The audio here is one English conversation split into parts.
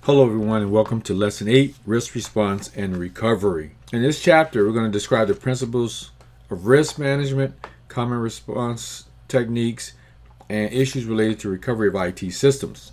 Hello everyone and welcome to Lesson 8, Risk Response and Recovery. In this chapter, we're going to describe the principles of risk management, common response techniques, and issues related to recovery of IT systems.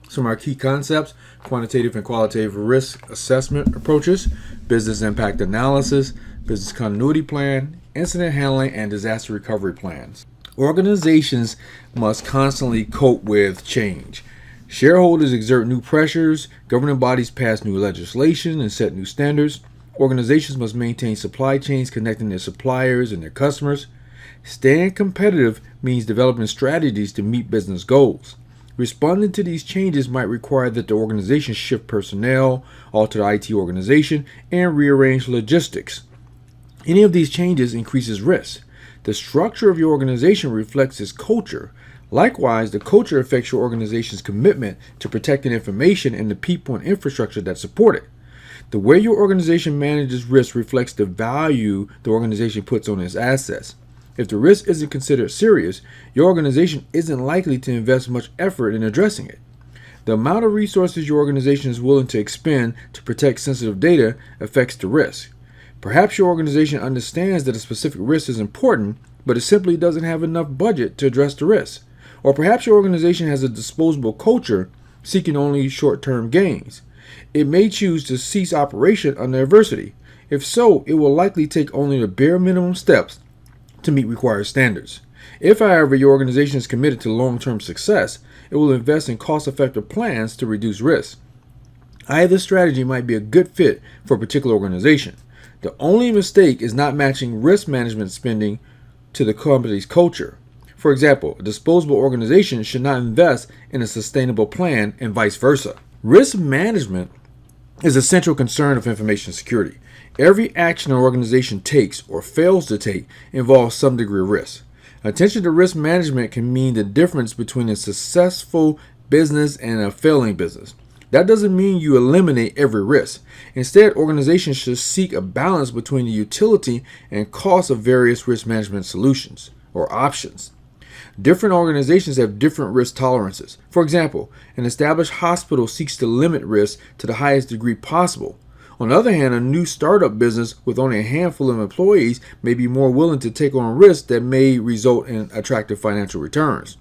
Some of our key concepts: quantitative and qualitative risk assessment approaches, business impact analysis, business continuity plan, incident handling, and disaster recovery plans. Organizations must constantly cope with change. Shareholders exert new pressures, governing bodies pass new legislation and set new standards. Organizations must maintain supply chains connecting their suppliers and their customers. Staying competitive means developing strategies to meet business goals. Responding to these changes might require that the organization shift personnel, alter the IT organization, and rearrange logistics. Any of these changes increases risk. The structure of your organization reflects its culture. Likewise, the culture affects your organization's commitment to protecting information and the people and infrastructure that support it. The way your organization manages risk reflects the value the organization puts on its assets. If the risk isn't considered serious, your organization isn't likely to invest much effort in addressing it. The amount of resources your organization is willing to expend to protect sensitive data affects the risk. Perhaps your organization understands that a specific risk is important, but it simply doesn't have enough budget to address the risk. Or perhaps your organization has a disposable culture seeking only short-term gains. It may choose to cease operation under adversity. If so, it will likely take only the bare minimum steps to meet required standards. If, however, your organization is committed to long-term success, it will invest in cost-effective plans to reduce risk. Either strategy might be a good fit for a particular organization. The only mistake is not matching risk management spending to the company's culture. For example, a disposable organization should not invest in a sustainable plan and vice versa. Risk management is a central concern of information security. Every action an organization takes or fails to take involves some degree of risk. Attention to risk management can mean the difference between a successful business and a failing business. That doesn't mean you eliminate every risk. Instead, organizations should seek a balance between the utility and cost of various risk management solutions or options. Different organizations have different risk tolerances. For example, an established hospital seeks to limit risk to the highest degree possible. On the other hand, a new startup business with only a handful of employees may be more willing to take on risks that may result in attractive financial returns.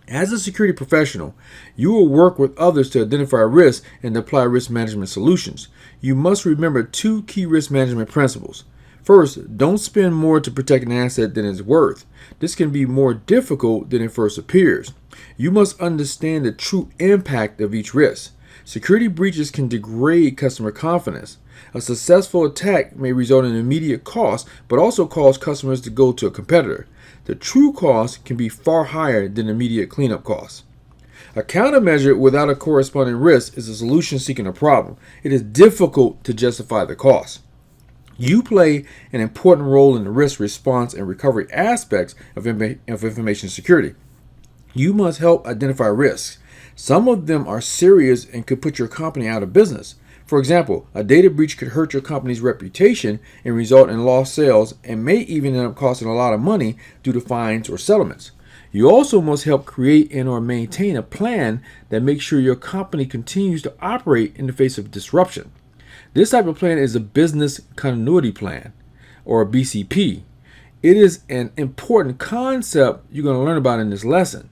As a security professional, you will work with others to identify risks and apply risk management solutions. You must remember two key risk management principles. First, don't spend more to protect an asset than it's worth. This can be more difficult than it first appears. You must understand the true impact of each risk. Security breaches can degrade customer confidence. A successful attack may result in immediate cost, but also cause customers to go to a competitor. The true cost can be far higher than immediate cleanup costs. A countermeasure without a corresponding risk is a solution seeking a problem. It is difficult to justify the cost. You play an important role in the risk response and recovery aspects of information security. You must help identify risks. Some of them are serious and could put your company out of business. For example, a data breach could hurt your company's reputation and result in lost sales and may even end up costing a lot of money due to fines or settlements. You also must help create and or maintain a plan that makes sure your company continues to operate in the face of disruption. This type of plan is a business continuity plan, or a BCP. It is an important concept you're going to learn about in this lesson.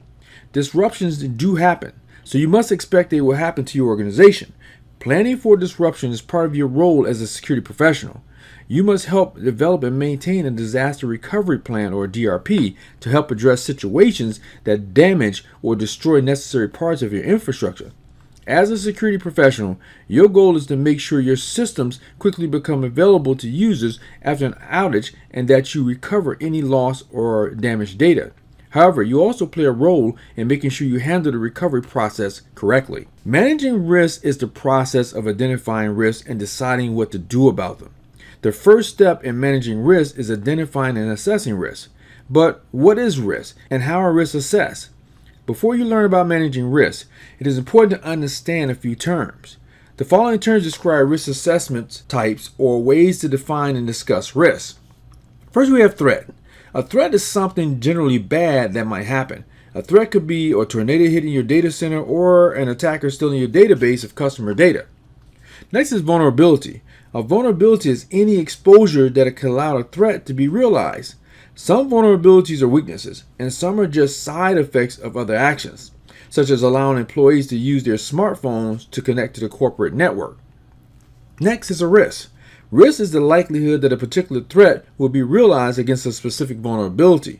Disruptions do happen, so you must expect they will happen to your organization. Planning for disruption is part of your role as a security professional. You must help develop and maintain a disaster recovery plan, or DRP, to help address situations that damage or destroy necessary parts of your infrastructure. As a security professional, your goal is to make sure your systems quickly become available to users after an outage and that you recover any lost or damaged data. However, you also play a role in making sure you handle the recovery process correctly. Managing risk is the process of identifying risks and deciding what to do about them. The first step in managing risk is identifying and assessing risk. But what is risk and how are risks assessed? Before you learn about managing risk, it is important to understand a few terms. The following terms describe risk assessment types or ways to define and discuss risk. First, we have threat. A threat is something generally bad that might happen. A threat could be a tornado hitting your data center or an attacker stealing your database of customer data. Next is vulnerability. A vulnerability is any exposure that could allow a threat to be realized. Some vulnerabilities are weaknesses, and some are just side effects of other actions, such as allowing employees to use their smartphones to connect to the corporate network. Next is a risk. Risk is the likelihood that a particular threat will be realized against a specific vulnerability.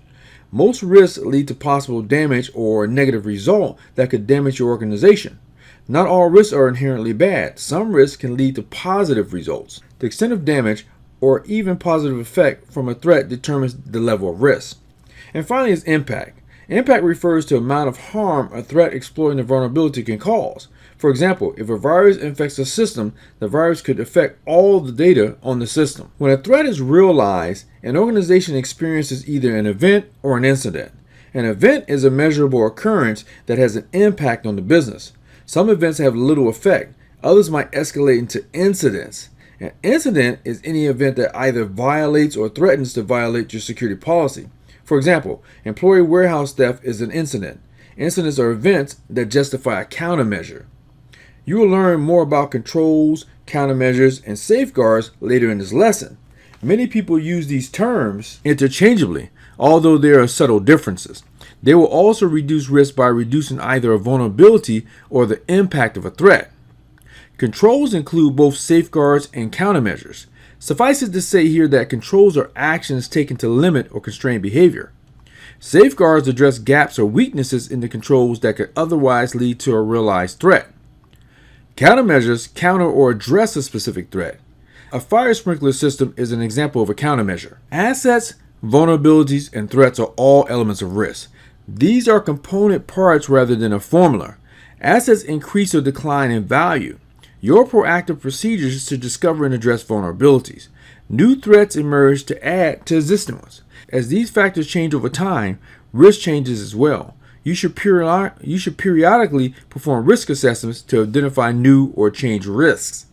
Most risks lead to possible damage or negative result that could damage your organization. Not all risks are inherently bad. Some risks can lead to positive results. The extent of damage or even positive effect from a threat determines the level of risk. And finally is impact. Impact refers to the amount of harm a threat exploiting a vulnerability can cause. For example, if a virus infects a system, the virus could affect all the data on the system. When a threat is realized, an organization experiences either an event or an incident. An event is a measurable occurrence that has an impact on the business. Some events have little effect. Others might escalate into incidents. An incident is any event that either violates or threatens to violate your security policy. For example, employee warehouse theft is an incident. Incidents are events that justify a countermeasure. You will learn more about controls, countermeasures, and safeguards later in this lesson. Many people use these terms interchangeably, although there are subtle differences. They will also reduce risk by reducing either a vulnerability or the impact of a threat. Controls include both safeguards and countermeasures. Suffice it to say here that controls are actions taken to limit or constrain behavior. Safeguards address gaps or weaknesses in the controls that could otherwise lead to a realized threat. Countermeasures counter or address a specific threat. A fire sprinkler system is an example of a countermeasure. Assets, vulnerabilities, and threats are all elements of risk. These are component parts rather than a formula. Assets increase or decline in value. Your proactive procedures to discover and address vulnerabilities. New threats emerge to add to existing ones. As these factors change over time, risk changes as well. You should periodically perform risk assessments to identify new or changed risks.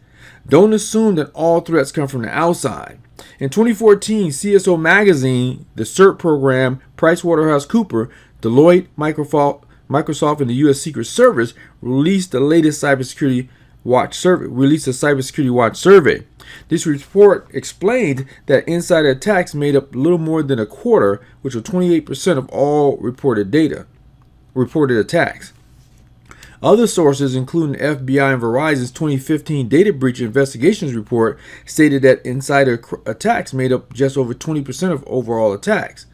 Don't assume that all threats come from the outside. In 2014, CSO Magazine, the CERT program, PricewaterhouseCoopers, Deloitte, Microsoft, and the U.S. Secret Service released the latest Cybersecurity Watch survey. This report explained that insider attacks made up little more than a quarter, which was 28% of all reported attacks. Other sources, including FBI and Verizon's 2015 data breach investigations report, stated that insider attacks made up just over 20% of overall attacks.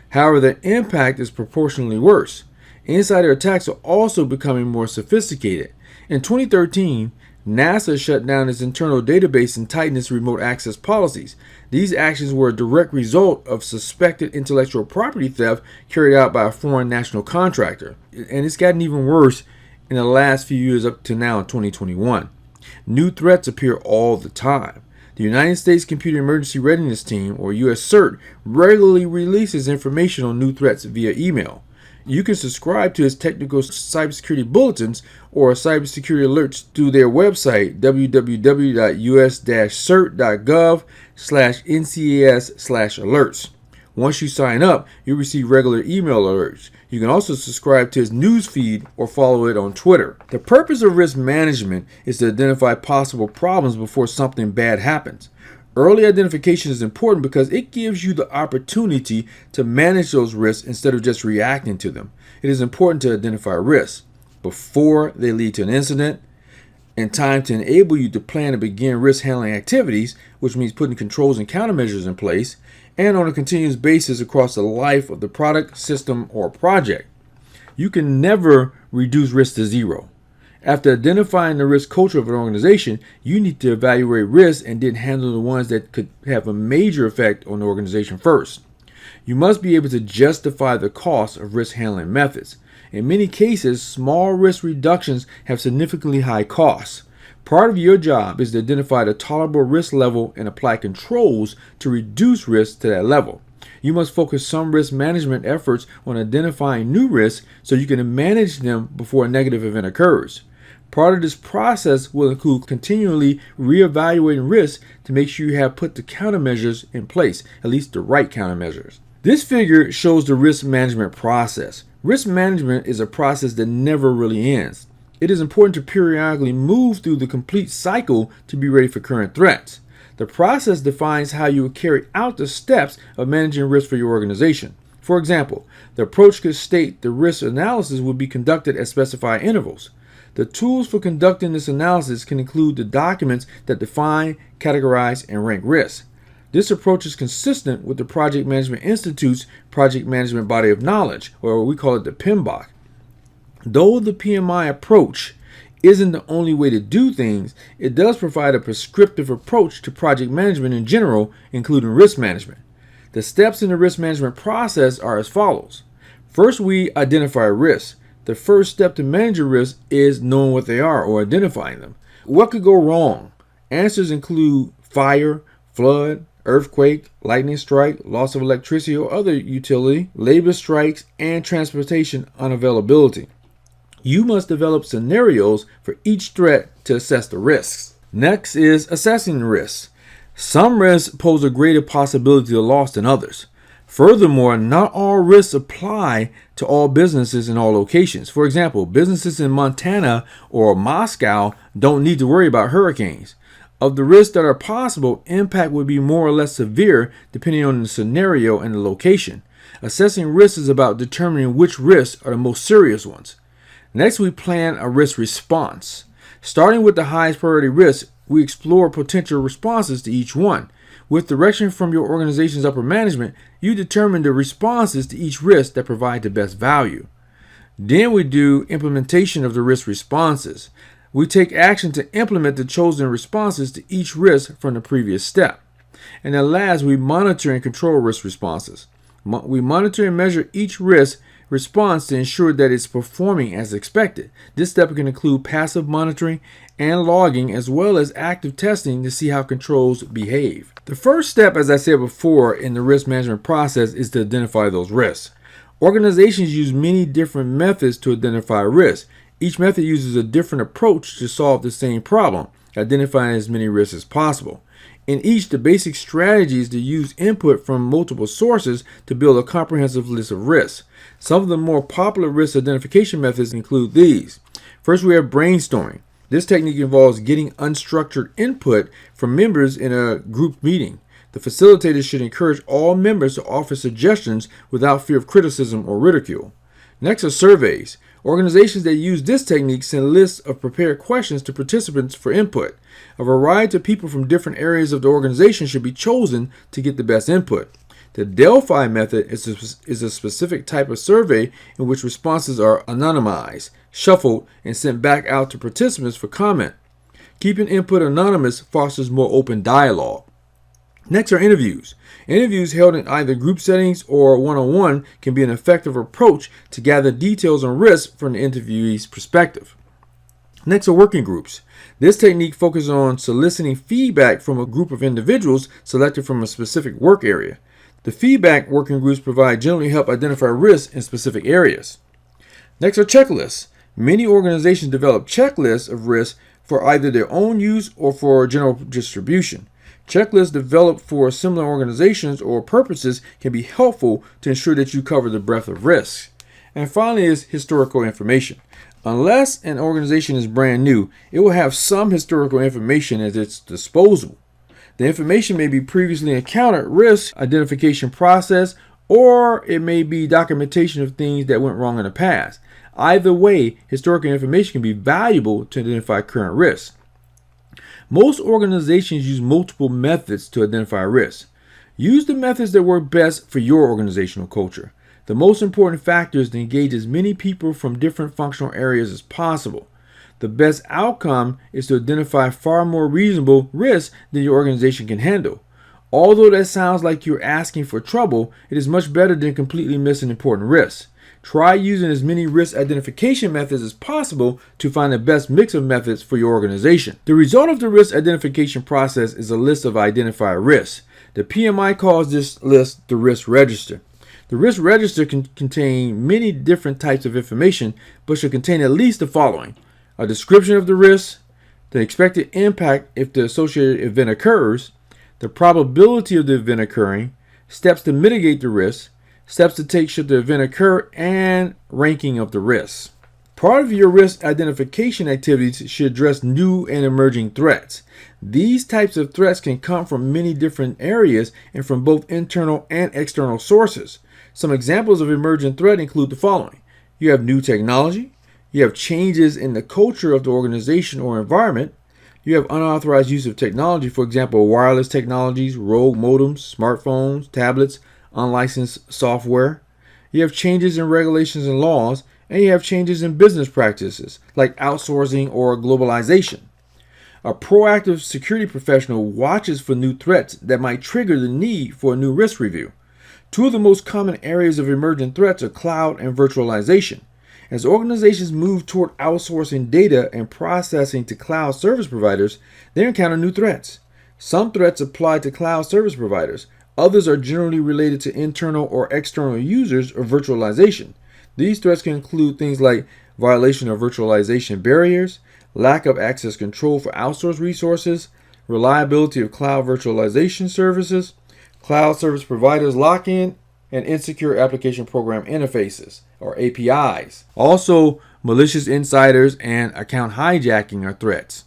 However, the impact is proportionally worse. Insider attacks are also becoming more sophisticated. In 2013, NASA shut down its internal database and tightened its remote access policies. These actions were a direct result of suspected intellectual property theft carried out by a foreign national contractor. And it's gotten even worse in the last few years up to now in 2021. New threats appear all the time. The United States Computer Emergency Readiness Team, or US CERT, regularly releases information on new threats via email. You can subscribe to its technical cybersecurity bulletins or cybersecurity alerts through their website, www.us-cert.gov/ncas/alerts. Once you sign up, you'll receive regular email alerts. You can also subscribe to its news feed or follow it on Twitter. The purpose of risk management is to identify possible problems before something bad happens. Early identification is important because it gives you the opportunity to manage those risks instead of just reacting to them. It is important to identify risks before they lead to an incident, and time to enable you to plan and begin risk handling activities, which means putting controls and countermeasures in place, and on a continuous basis across the life of the product, system, or project. You can never reduce risk to zero. After identifying the risk culture of an organization, you need to evaluate risks and then handle the ones that could have a major effect on the organization first. You must be able to justify the cost of risk handling methods. In many cases, small risk reductions have significantly high costs. Part of your job is to identify the tolerable risk level and apply controls to reduce risk to that level. You must focus some risk management efforts on identifying new risks so you can manage them before a negative event occurs. Part of this process will include continually reevaluating risks to make sure you have put the countermeasures in place, at least the right countermeasures. This figure shows the risk management process. Risk management is a process that never really ends. It is important to periodically move through the complete cycle to be ready for current threats. The process defines how you will carry out the steps of managing risk for your organization. For example, the approach could state the risk analysis will be conducted at specified intervals. The tools for conducting this analysis can include the documents that define, categorize, and rank risks. This approach is consistent with the Project Management Institute's Project Management Body of Knowledge, or we call it the PMBOK. Though the PMI approach isn't the only way to do things, it does provide a prescriptive approach to project management in general, including risk management. The steps in the risk management process are as follows. First, we identify risks. The first step to manage a risk is knowing what they are or identifying them. What could go wrong? Answers include fire, flood, earthquake, lightning strike, loss of electricity or other utility, labor strikes, and transportation unavailability. You must develop scenarios for each threat to assess the risks. Next is assessing risks. Some risks pose a greater possibility of loss than others. Furthermore, not all risks apply to all businesses in all locations. For example, businesses in Montana or Moscow don't need to worry about hurricanes. Of the risks that are possible, impact would be more or less severe depending on the scenario and the location. Assessing risks is about determining which risks are the most serious ones. Next, we plan a risk response. Starting with the highest priority risk, we explore potential responses to each one. With direction from your organization's upper management, you determine the responses to each risk that provide the best value. Then we do implementation of the risk responses. We take action to implement the chosen responses to each risk from the previous step. And at last, we monitor and control risk responses. We monitor and measure each risk response to ensure that it's performing as expected. This step can include passive monitoring and logging, as well as active testing to see how controls behave. The first step, as I said before, in the risk management process is to identify those risks. Organizations use many different methods to identify risks. Each method uses a different approach to solve the same problem, identifying as many risks as possible. In each, the basic strategy is to use input from multiple sources to build a comprehensive list of risks. Some of the more popular risk identification methods include these. First, we have brainstorming. This technique involves getting unstructured input from members in a group meeting. The facilitator should encourage all members to offer suggestions without fear of criticism or ridicule. Next are surveys. Organizations that use this technique send lists of prepared questions to participants for input. A variety of people from different areas of the organization should be chosen to get the best input. The Delphi method is a specific type of survey in which responses are anonymized, shuffled, and sent back out to participants for comment. Keeping input anonymous fosters more open dialogue. Next are interviews. Interviews held in either group settings or one-on-one can be an effective approach to gather details on risk from the interviewee's perspective. Next are working groups. This technique focuses on soliciting feedback from a group of individuals selected from a specific work area. The feedback working groups generally help identify risks in specific areas. Next are checklists. Many organizations develop checklists of risks for either their own use or for general distribution. Checklists developed for similar organizations or purposes can be helpful to ensure that you cover the breadth of risks. And finally is historical information. Unless an organization is brand new, it will have some historical information at its disposal. The information may be previously encountered risk identification process, or it may be documentation of things that went wrong in the past. Either way, historical information can be valuable to identify current risks. Most organizations use multiple methods to identify risks. Use the methods that work best for your organizational culture. The most important factor is to engage as many people from different functional areas as possible. The best outcome is to identify far more reasonable risks than your organization can handle. Although that sounds like you're asking for trouble, it is much better than completely missing important risks. Try using as many risk identification methods as possible to find the best mix of methods for your organization. The result of the risk identification process is a list of identified risks. The PMI calls this list the risk register. The risk register can contain many different types of information, but should contain at least the following: a description of the risk, the expected impact if the associated event occurs, the probability of the event occurring, steps to mitigate the risk, steps to take should the event occur, and ranking of the risks. Part of your risk identification activities should address new and emerging threats. These types of threats can come from many different areas and from both internal and external sources. Some examples of emerging threat include the following. You have new technology. You have changes in the culture of the organization or environment. You have unauthorized use of technology, for example, wireless technologies, rogue modems, smartphones, tablets, unlicensed software. You have changes in regulations and laws, and you have changes in business practices like outsourcing or globalization. A proactive security professional watches for new threats that might trigger the need for a new risk review. Two of the most common areas of emerging threats are cloud and virtualization. As organizations move toward outsourcing data and processing to cloud service providers, they encounter new threats. Some threats apply to cloud service providers. Others are generally related to internal or external users or virtualization. These threats can include things like violation of virtualization barriers, lack of access control for outsourced resources, reliability of cloud virtualization services, cloud service providers lock-in, and insecure application program interfaces, or APIs. Also, malicious insiders and account hijacking are threats.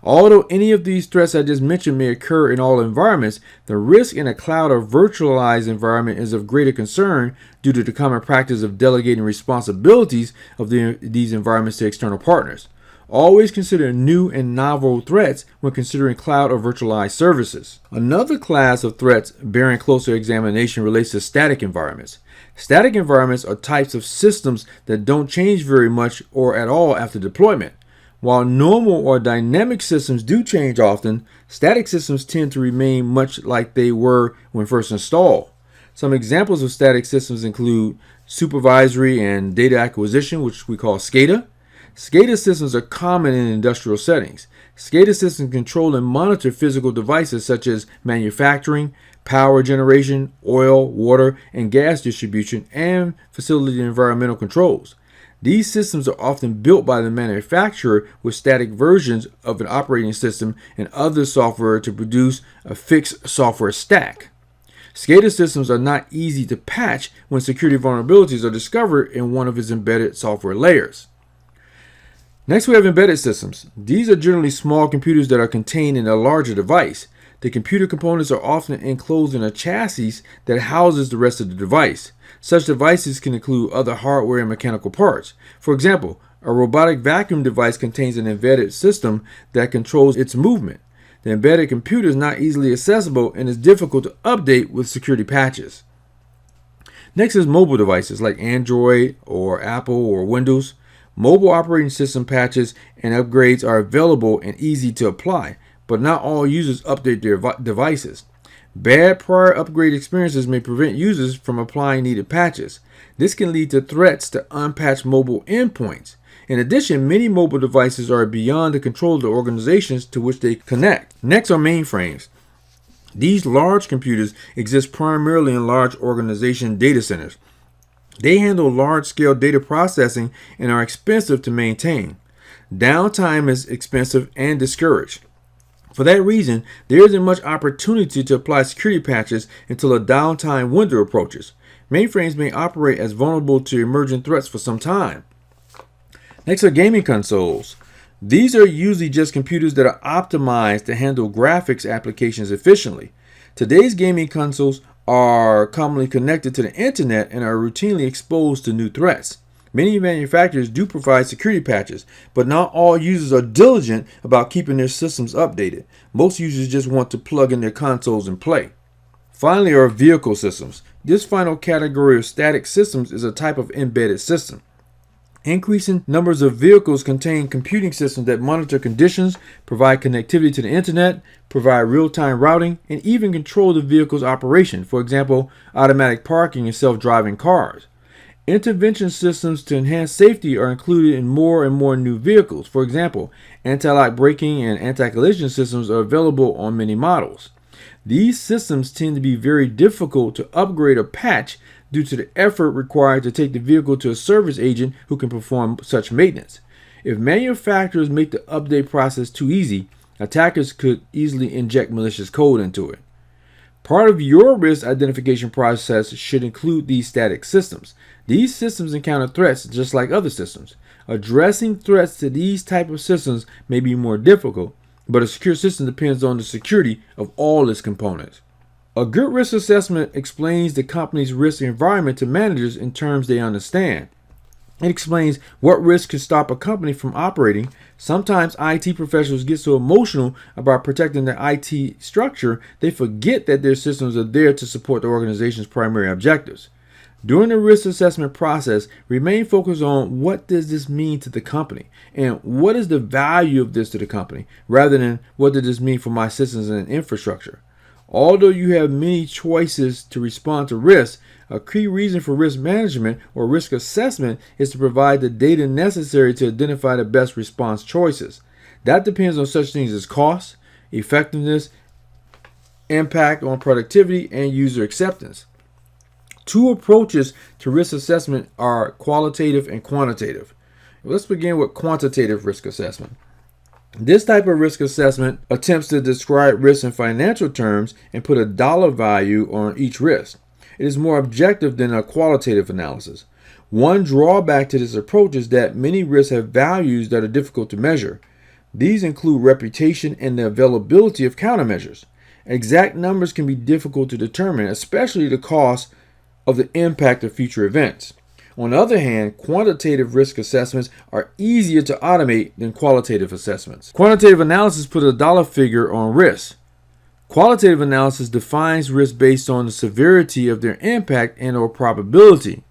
Although any of these threats I just mentioned may occur in all environments, the risk in a cloud or virtualized environment is of greater concern due to the common practice of delegating responsibilities of these environments to external partners. Always consider new and novel threats when considering cloud or virtualized services. Another class of threats bearing closer examination relates to static environments. Static environments are types of systems that don't change very much or at all after deployment. While normal or dynamic systems do change often, static systems tend to remain much like they were when first installed. Some examples of static systems include supervisory and data acquisition, which we call SCADA. SCADA systems are common in industrial settings. SCADA systems control and monitor physical devices such as manufacturing, power generation, oil, water, and gas distribution, and facility environmental controls. These systems are often built by the manufacturer with static versions of an operating system and other software to produce a fixed software stack. SCADA systems are not easy to patch when security vulnerabilities are discovered in one of its embedded software layers. Next, we have embedded systems. These are generally small computers that are contained in a larger device. The computer components are often enclosed in a chassis that houses the rest of the device. Such devices can include other hardware and mechanical parts. For example, a robotic vacuum device contains an embedded system that controls its movement. The embedded computer is not easily accessible and is difficult to update with security patches. Next is mobile devices like Android or Apple or Windows. Mobile operating system patches and upgrades are available and easy to apply, but not all users update their devices. Bad prior upgrade experiences may prevent users from applying needed patches. This can lead to threats to unpatched mobile endpoints. In addition, many mobile devices are beyond the control of the organizations to which they connect. Next are mainframes. These large computers exist primarily in large organization data centers. They handle large-scale data processing and are expensive to maintain. Downtime is expensive and discouraged. For that reason, there isn't much opportunity to apply security patches until a downtime window approaches. Mainframes may operate as vulnerable to emerging threats for some time. Next are gaming consoles. These are usually just computers that are optimized to handle graphics applications efficiently. Today's gaming consoles are commonly connected to the internet and are routinely exposed to new threats. Many manufacturers do provide security patches, but not all users are diligent about keeping their systems updated. Most users just want to plug in their consoles and play. Finally are vehicle systems. This final category of static systems is a type of embedded system. Increasing numbers of vehicles contain computing systems that monitor conditions, provide connectivity to the internet, provide real-time routing, and even control the vehicle's operation. For example, automatic parking and self-driving cars. Intervention systems to enhance safety are included in more and more new vehicles. For example, anti-lock braking and anti-collision systems are available on many models. These systems tend to be very difficult to upgrade or patch due to the effort required to take the vehicle to a service agent who can perform such maintenance. If manufacturers make the update process too easy, attackers could easily inject malicious code into it. Part of your risk identification process should include these static systems. These systems encounter threats just like other systems. Addressing threats to these type of systems may be more difficult, but a secure system depends on the security of all its components. A good risk assessment explains the company's risk environment to managers in terms they understand. It explains what risks could stop a company from operating. Sometimes IT professionals get so emotional about protecting their IT structure, they forget that their systems are there to support the organization's primary objectives. During the risk assessment process, remain focused on what does this mean to the company and what is the value of this to the company, rather than what does this mean for my systems and infrastructure. Although you have many choices to respond to risk, a key reason for risk management or risk assessment is to provide the data necessary to identify the best response choices. That depends on such things as cost, effectiveness, impact on productivity, and user acceptance. Two approaches to risk assessment are qualitative and quantitative. Let's begin with quantitative risk assessment. This type of risk assessment attempts to describe risk in financial terms and put a dollar value on each risk. It is more objective than a qualitative analysis. One drawback to this approach is that many risks have values that are difficult to measure. These include reputation and the availability of countermeasures. Exact numbers can be difficult to determine, especially the cost of the impact of future events. On the other hand, quantitative risk assessments are easier to automate than qualitative assessments. Quantitative analysis puts a dollar figure on risk. Qualitative analysis defines risk based on the severity of their impact and/or probability.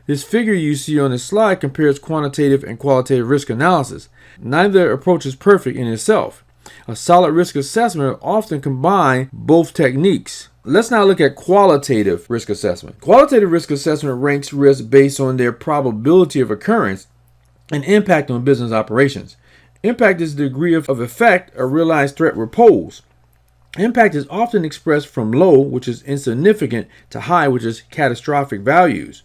This figure you see on this slide compares quantitative and qualitative risk analysis. Neither approach is perfect in itself. A solid risk assessment often combines both techniques. Let's now look at qualitative risk assessment. Qualitative risk assessment ranks risks based on their probability of occurrence and impact on business operations. Impact is the degree of effect a realized threat will pose. Impact is often expressed from low, which is insignificant, to high, which is catastrophic values.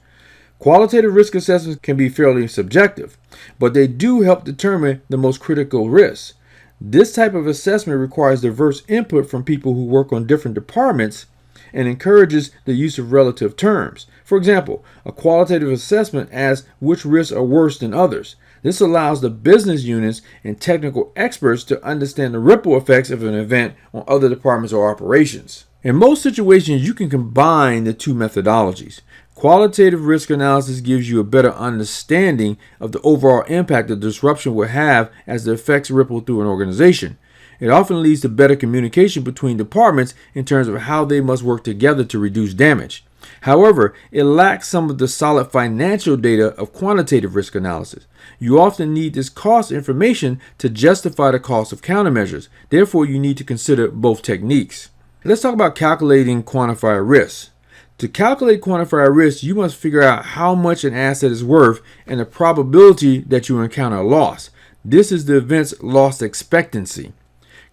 Qualitative risk assessments can be fairly subjective, but they do help determine the most critical risks. This type of assessment requires diverse input from people who work on different departments and encourages the use of relative terms. For example, a qualitative assessment asks which risks are worse than others. This allows the business units and technical experts to understand the ripple effects of an event on other departments or operations. In most situations, you can combine the two methodologies. Qualitative risk analysis gives you a better understanding of the overall impact the disruption will have as the effects ripple through an organization. It often leads to better communication between departments in terms of how they must work together to reduce damage. However, it lacks some of the solid financial data of quantitative risk analysis. You often need this cost information to justify the cost of countermeasures. Therefore, you need to consider both techniques. Let's talk about calculating quantified risks. To calculate quantified risk, you must figure out how much an asset is worth and the probability that you encounter a loss. This is the event's loss expectancy.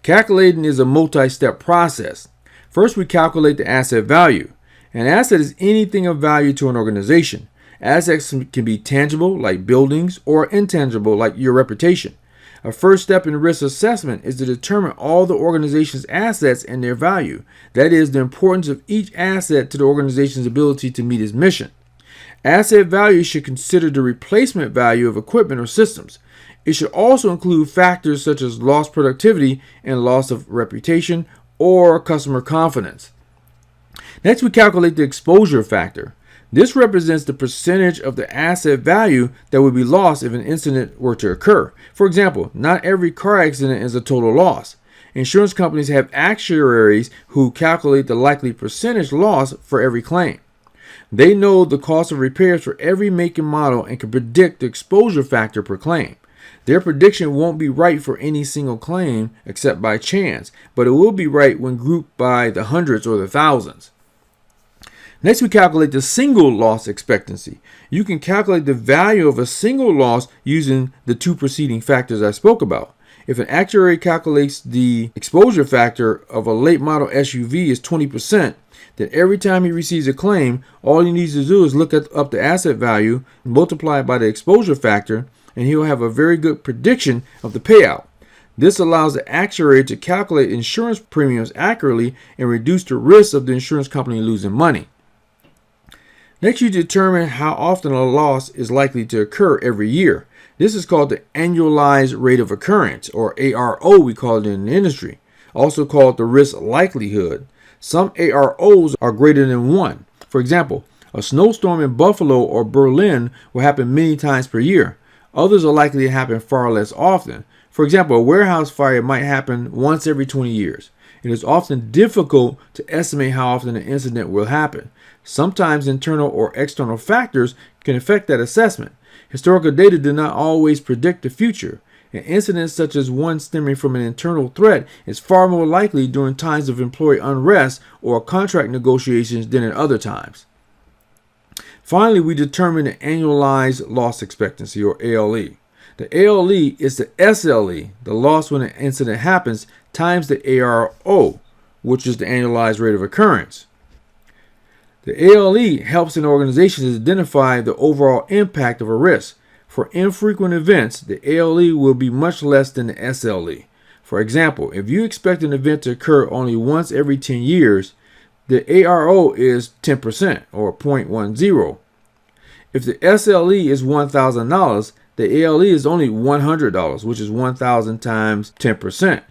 Calculating is a multi-step process. First, we calculate the asset value. An asset is anything of value to an organization. Assets can be tangible, like buildings, or intangible, like your reputation. A first step in risk assessment is to determine all the organization's assets and their value. That is, the importance of each asset to the organization's ability to meet its mission. Asset value should consider the replacement value of equipment or systems. It should also include factors such as lost productivity and loss of reputation or customer confidence. Next, we calculate the exposure factor. This represents the percentage of the asset value that would be lost if an incident were to occur. For example, not every car accident is a total loss. Insurance companies have actuaries who calculate the likely percentage loss for every claim. They know the cost of repairs for every make and model and can predict the exposure factor per claim. Their prediction won't be right for any single claim except by chance, but it will be right when grouped by the hundreds or the thousands. Next, we calculate the single loss expectancy. You can calculate the value of a single loss using the two preceding factors I spoke about. If an actuary calculates the exposure factor of a late model SUV is 20%, then every time he receives a claim, all he needs to do is look up the asset value, multiply it by the exposure factor, and he'll have a very good prediction of the payout. This allows the actuary to calculate insurance premiums accurately and reduce the risk of the insurance company losing money. Next, you determine how often a loss is likely to occur every year. This is called the annualized rate of occurrence, or ARO we call it in the industry, also called the risk likelihood. Some AROs are greater than 1. For example, a snowstorm in Buffalo or Berlin will happen many times per year. Others are likely to happen far less often. For example, a warehouse fire might happen once every 20 years. It is often difficult to estimate how often an incident will happen. Sometimes internal or external factors can affect that assessment. Historical data do not always predict the future. An incident such as one stemming from an internal threat is far more likely during times of employee unrest or contract negotiations than at other times. Finally, we determine the annualized loss expectancy, or ALE. The ALE is the SLE, the loss when an incident happens, times the ARO, which is the annualized rate of occurrence. The ALE helps an organization to identify the overall impact of a risk. For infrequent events, the ALE will be much less than the SLE. For example, if you expect an event to occur only once every 10 years, the ARO is 10%, or 0.10. If the SLE is $1,000, the ALE is only $100, which is 1,000 times 10%.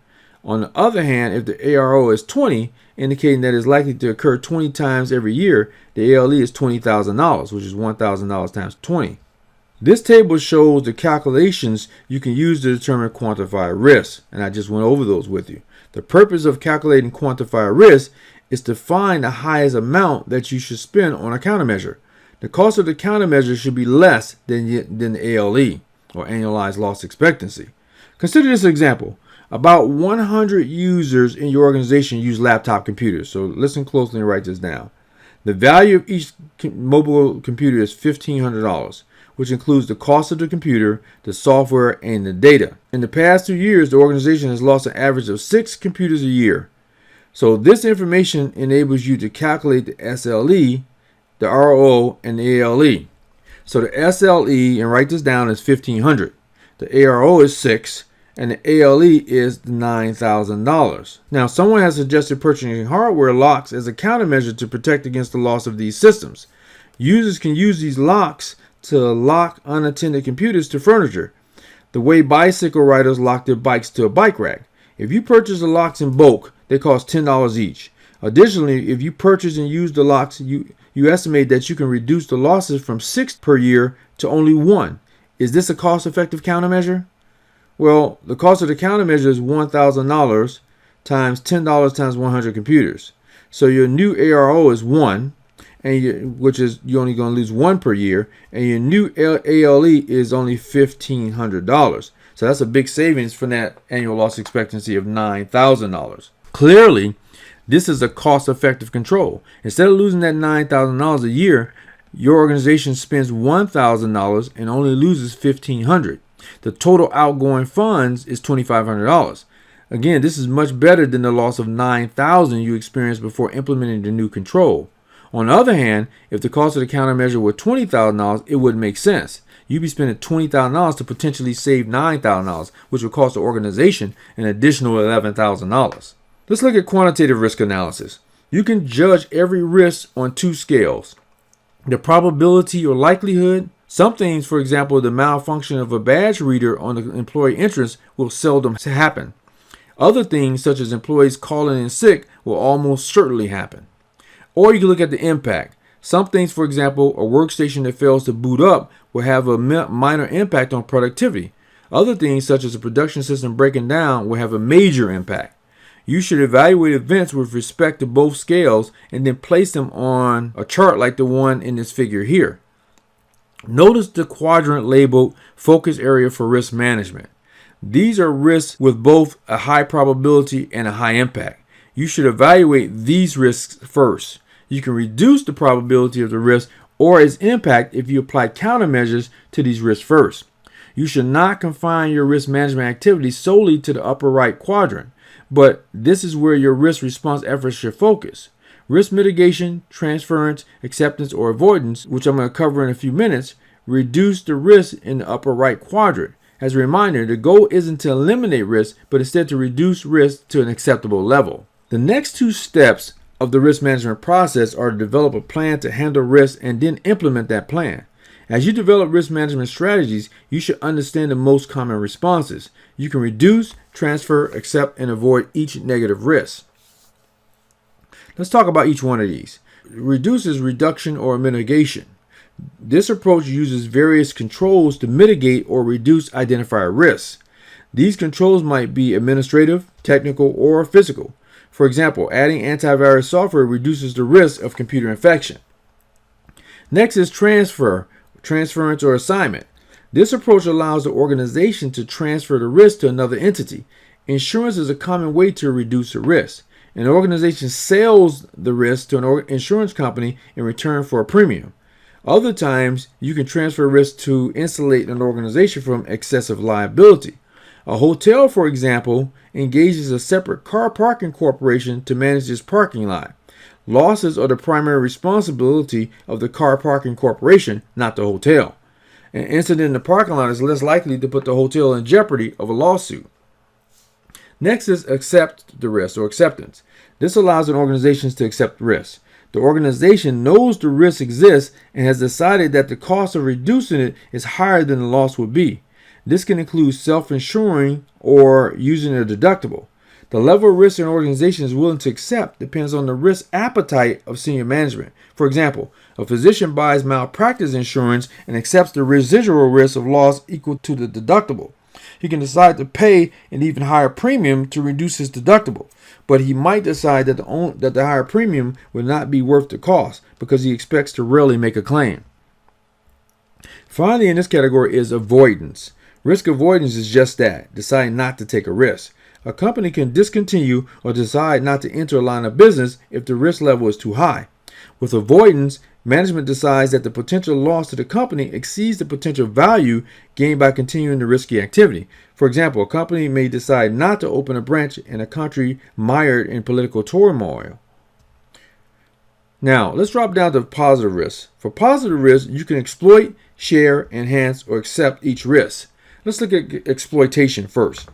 On the other hand, if the ARO is 20, indicating that it's likely to occur 20 times every year, the ALE is $20,000, which is $1,000 times 20. This table shows the calculations you can use to determine quantified risk, and I just went over those with you. The purpose of calculating quantified risk is to find the highest amount that you should spend on a countermeasure. The cost of the countermeasure should be less than the ALE, or annualized loss expectancy. Consider this example. About 100 users in your organization use laptop computers, so listen closely and write this down. The value of each mobile computer is $1,500, which includes the cost of the computer, the software, and the data. In the past 2 years, the organization has lost an average of 6 computers a year. So this information enables you to calculate the SLE, the RO, and the ALE. So the SLE, and write this down, is $1,500. The ARO is 6, and the ALE is $9,000. Now, someone has suggested purchasing hardware locks as a countermeasure to protect against the loss of these systems. Users can use these locks to lock unattended computers to furniture, the way bicycle riders lock their bikes to a bike rack. If you purchase the locks in bulk, they cost $10 each. Additionally, if you purchase and use the locks, you estimate that you can reduce the losses from 6 per year to only 1. Is this a cost-effective countermeasure? Well, the cost of the countermeasure is $1,000 times $10 times 100 computers. So your new ARO is 1, which is you're only going to lose 1 per year, and your new ALE is only $1,500. So that's a big savings from that annual loss expectancy of $9,000. Clearly, this is a cost-effective control. Instead of losing that $9,000 a year, your organization spends $1,000 and only loses $1,500. The total outgoing funds is $2,500. Again, this is much better than the loss of $9,000 you experienced before implementing the new control. On the other hand, if the cost of the countermeasure were $20,000, it wouldn't make sense. You'd be spending $20,000 to potentially save $9,000, which would cost the organization an additional $11,000. Let's look at quantitative risk analysis. You can judge every risk on 2 scales. The probability or likelihood. Some things, for example, the malfunction of a badge reader on the employee entrance, will seldom happen. Other things, such as employees calling in sick, will almost certainly happen. Or you can look at the impact. Some things, for example, a workstation that fails to boot up will have a minor impact on productivity. Other things, such as a production system breaking down, will have a major impact. You should evaluate events with respect to both scales and then place them on a chart like the one in this figure here. Notice the quadrant labeled Focus Area for Risk Management. These are risks with both a high probability and a high impact. You should evaluate these risks first. You can reduce the probability of the risk or its impact if you apply countermeasures to these risks first. You should not confine your risk management activities solely to the upper right quadrant, but this is where your risk response efforts should focus. Risk mitigation, transference, acceptance, or avoidance, which I'm going to cover in a few minutes, reduce the risk in the upper right quadrant. As a reminder, the goal isn't to eliminate risk, but instead to reduce risk to an acceptable level. The next two steps of the risk management process are to develop a plan to handle risk and then implement that plan. As you develop risk management strategies, you should understand the most common responses. You can reduce, transfer, accept, and avoid each negative risk. Let's talk about each one of these. Reduce is reduction or mitigation. This approach uses various controls to mitigate or reduce identified risks. These controls might be administrative, technical, or physical. For example, adding antivirus software reduces the risk of computer infection. Next is transference or assignment. This approach allows the organization to transfer the risk to another entity. Insurance is a common way to reduce the risk. An organization sells the risk to an insurance company in return for a premium. Other times, you can transfer risk to insulate an organization from excessive liability. A hotel, for example, engages a separate car parking corporation to manage its parking lot. Losses are the primary responsibility of the car parking corporation, not the hotel. An incident in the parking lot is less likely to put the hotel in jeopardy of a lawsuit. Next is accept the risk or acceptance. This allows an organization to accept risk. The organization knows the risk exists and has decided that the cost of reducing it is higher than the loss would be. This can include self-insuring or using a deductible. The level of risk an organization is willing to accept depends on the risk appetite of senior management. For example, a physician buys malpractice insurance and accepts the residual risk of loss equal to the deductible. He can decide to pay an even higher premium to reduce his deductible, but he might decide that the higher premium will not be worth the cost because he expects to rarely make a claim. Finally, in this category is avoidance. Risk avoidance is just that, deciding not to take a risk. A company can discontinue or decide not to enter a line of business if the risk level is too high. With avoidance, management decides that the potential loss to the company exceeds the potential value gained by continuing the risky activity. For example, a company may decide not to open a branch in a country mired in political turmoil. Now, let's drop down to positive risk. For positive risk, you can exploit, share, enhance, or accept each risk. Let's look at exploitation first.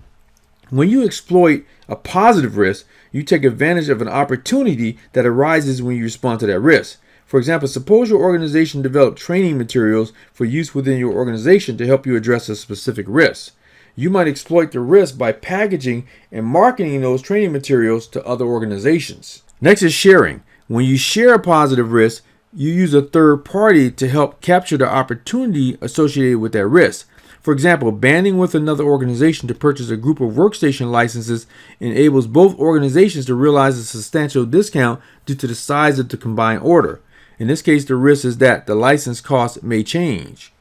When you exploit a positive risk, you take advantage of an opportunity that arises when you respond to that risk. For example, suppose your organization developed training materials for use within your organization to help you address a specific risk. You might exploit the risk by packaging and marketing those training materials to other organizations. Next is sharing. When you share a positive risk, you use a third party to help capture the opportunity associated with that risk. For example, banding with another organization to purchase a group of workstation licenses enables both organizations to realize a substantial discount due to the size of the combined order. In this case, the risk is that the license cost may change.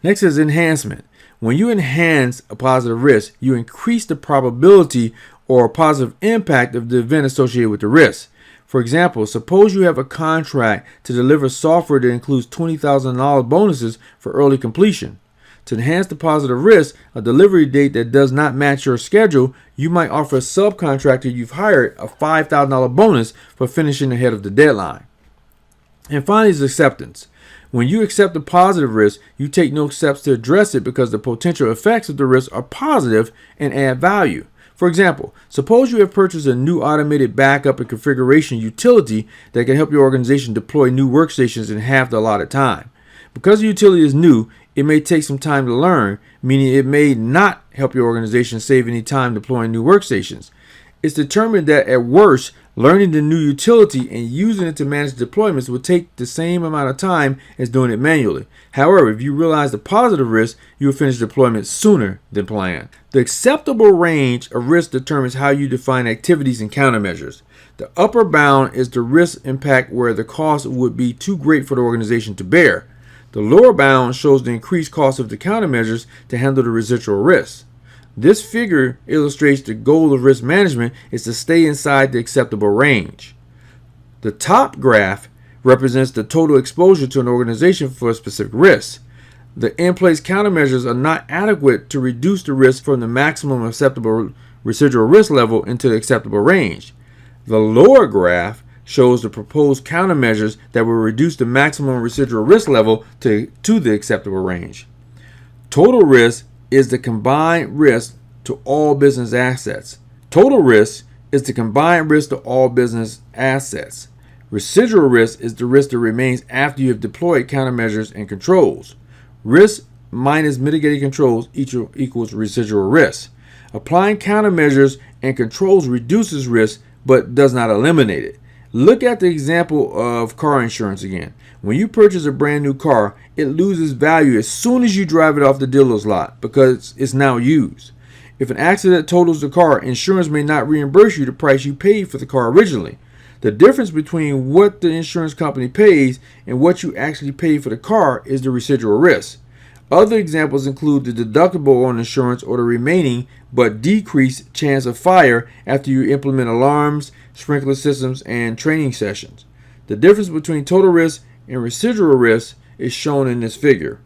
Next is enhancement. When you enhance a positive risk, you increase the probability or positive impact of the event associated with the risk. For example, suppose you have a contract to deliver software that includes $20,000 bonuses for early completion. To enhance the positive risk, a delivery date that does not match your schedule, you might offer a subcontractor you've hired a $5,000 bonus for finishing ahead of the deadline. And finally is acceptance. When you accept a positive risk, you take no steps to address it because the potential effects of the risk are positive and add value. For example, suppose you have purchased a new automated backup and configuration utility that can help your organization deploy new workstations in half the allotted time. Because the utility is new, it may take some time to learn, meaning it may not help your organization save any time deploying new workstations. It's determined that at worst, learning the new utility and using it to manage deployments will take the same amount of time as doing it manually. However, if you realize the positive risk, you will finish deployment sooner than planned. The acceptable range of risk determines how you define activities and countermeasures. The upper bound is the risk impact where the cost would be too great for the organization to bear. The lower bound shows the increased cost of the countermeasures to handle the residual risk. This figure illustrates the goal of risk management is to stay inside the acceptable range. The top graph represents the total exposure to an organization for a specific risk. The in-place countermeasures are not adequate to reduce the risk from the maximum acceptable residual risk level into the acceptable range. The lower graph shows the proposed countermeasures that will reduce the maximum residual risk level to the acceptable range. Total risk is the combined risk to all business assets. Total risk is the combined risk to all business assets. Residual risk is the risk that remains after you have deployed countermeasures and controls. Risk minus mitigating controls equals residual risk. Applying countermeasures and controls reduces risk but does not eliminate it. Look at the example of car insurance again. When you purchase a brand new car, it loses value as soon as you drive it off the dealer's lot because it's now used. If an accident totals the car, insurance may not reimburse you the price you paid for the car originally. The difference between what the insurance company pays and what you actually pay for the car is the residual risk. Other examples include the deductible on insurance or the remaining but decreased chance of fire after you implement alarms, sprinkler systems, and training sessions. The difference between total risk and residual risk is shown in this figure.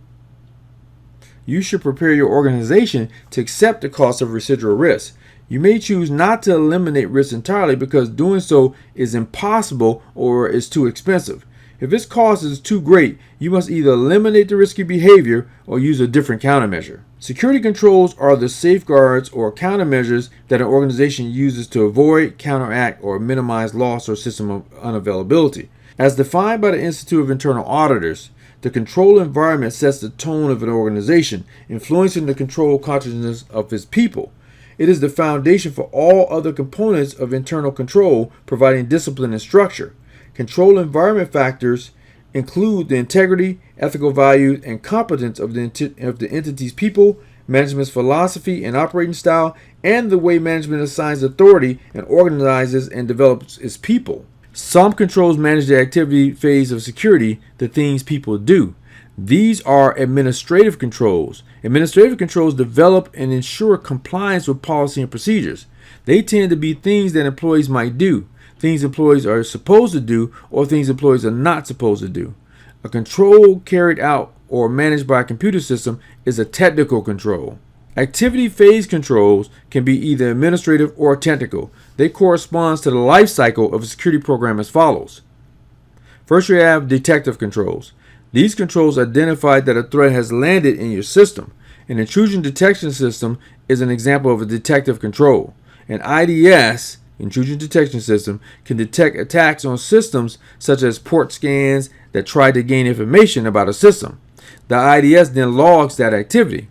You should prepare your organization to accept the cost of residual risk. You may choose not to eliminate risk entirely because doing so is impossible or is too expensive. If its cost is too great, you must either eliminate the risky behavior or use a different countermeasure. Security controls are the safeguards or countermeasures that an organization uses to avoid, counteract, or minimize loss or system unavailability. As defined by the Institute of Internal Auditors, the control environment sets the tone of an organization, influencing the control consciousness of its people. It is the foundation for all other components of internal control, providing discipline and structure. Control environment factors include the integrity, ethical values, and competence of the entity's people, management's philosophy and operating style, and the way management assigns authority and organizes and develops its people. Some controls manage the activity phase of security, the things people do. These are administrative controls. Administrative controls develop and ensure compliance with policy and procedures. They tend to be things that employees might do, things employees are supposed to do, or things employees are not supposed to do. A control carried out or managed by a computer system is a technical control. Activity phase controls can be either administrative or technical. They correspond to the life cycle of a security program as follows. First, you have detective controls. These controls identify that a threat has landed in your system. An intrusion detection system is an example of a detective control. An IDS, intrusion detection system, can detect attacks on systems such as port scans that try to gain information about a system. The IDS then logs that activity.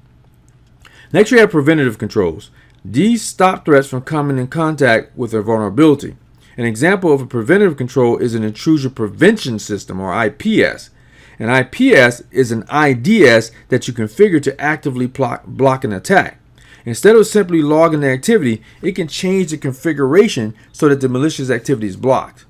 Next, you have preventative controls. These stop threats from coming in contact with a vulnerability. An example of a preventative control is an intrusion prevention system, or IPS. An IPS is an IDS that you configure to actively block an attack. Instead of simply logging the activity, it can change the configuration so that the malicious activity is blocked.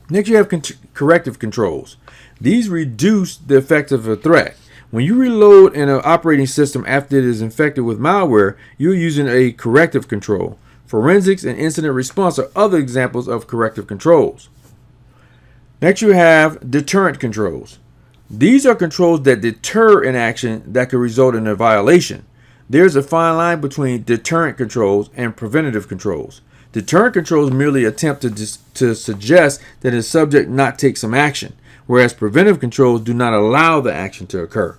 Next, you have corrective controls. These reduce the effect of a threat. When you reload an operating system after it is infected with malware, you're using a corrective control. Forensics and incident response are other examples of corrective controls. Next, you have deterrent controls. These are controls that deter an action that could result in a violation. There's a fine line between deterrent controls and preventative controls. Deterrent controls merely attempt to suggest that the subject not take some action, whereas preventive controls do not allow the action to occur.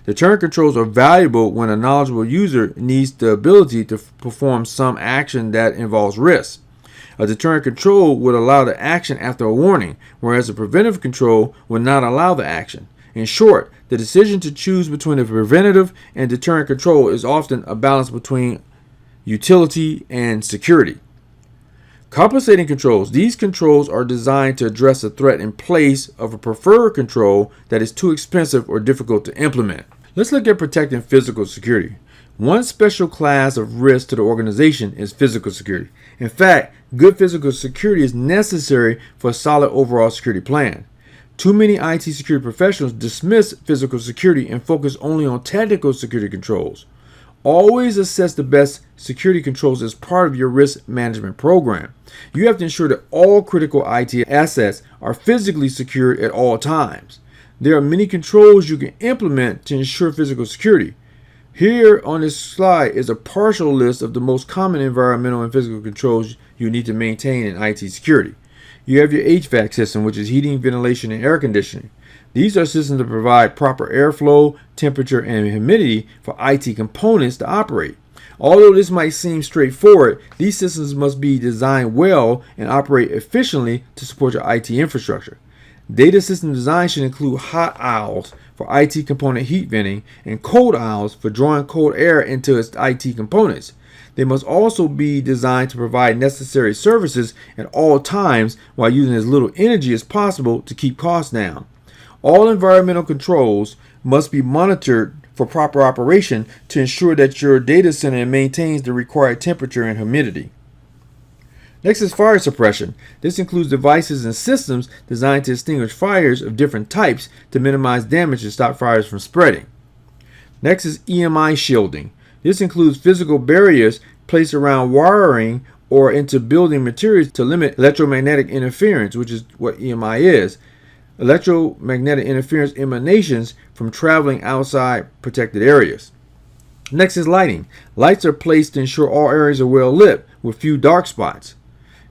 Deterrent controls are valuable when a knowledgeable user needs the ability to perform some action that involves risk. A deterrent control would allow the action after a warning, whereas a preventive control would not allow the action. In short, the decision to choose between a preventative and deterrent control is often a balance between utility and security. Compensating controls. These controls are designed to address a threat in place of a preferred control that is too expensive or difficult to implement. Let's look at protecting physical security. One special class of risk to the organization is physical security. In fact, good physical security is necessary for a solid overall security plan. Too many IT security professionals dismiss physical security and focus only on technical security controls. Always assess the best security controls as part of your risk management program. You have to ensure that all critical IT assets are physically secured at all times. There are many controls you can implement to ensure physical security. Here on this slide is a partial list of the most common environmental and physical controls you need to maintain in IT security. You have your HVAC system, which is heating, ventilation, and air conditioning. These are systems that provide proper airflow, temperature, and humidity for IT components to operate. Although this might seem straightforward, these systems must be designed well and operate efficiently to support your IT infrastructure. Data system design should include hot aisles for IT component heat venting and cold aisles for drawing cold air into its IT components. They must also be designed to provide necessary services at all times while using as little energy as possible to keep costs down. All environmental controls must be monitored for proper operation to ensure that your data center maintains the required temperature and humidity. Next is fire suppression. This includes devices and systems designed to extinguish fires of different types to minimize damage and stop fires from spreading. Next is EMI shielding. This includes physical barriers placed around wiring or into building materials to limit electromagnetic interference, which is what EMI is. Electromagnetic interference emanations from traveling outside protected areas. Next is lighting. Lights are placed to ensure all areas are well lit with few dark spots.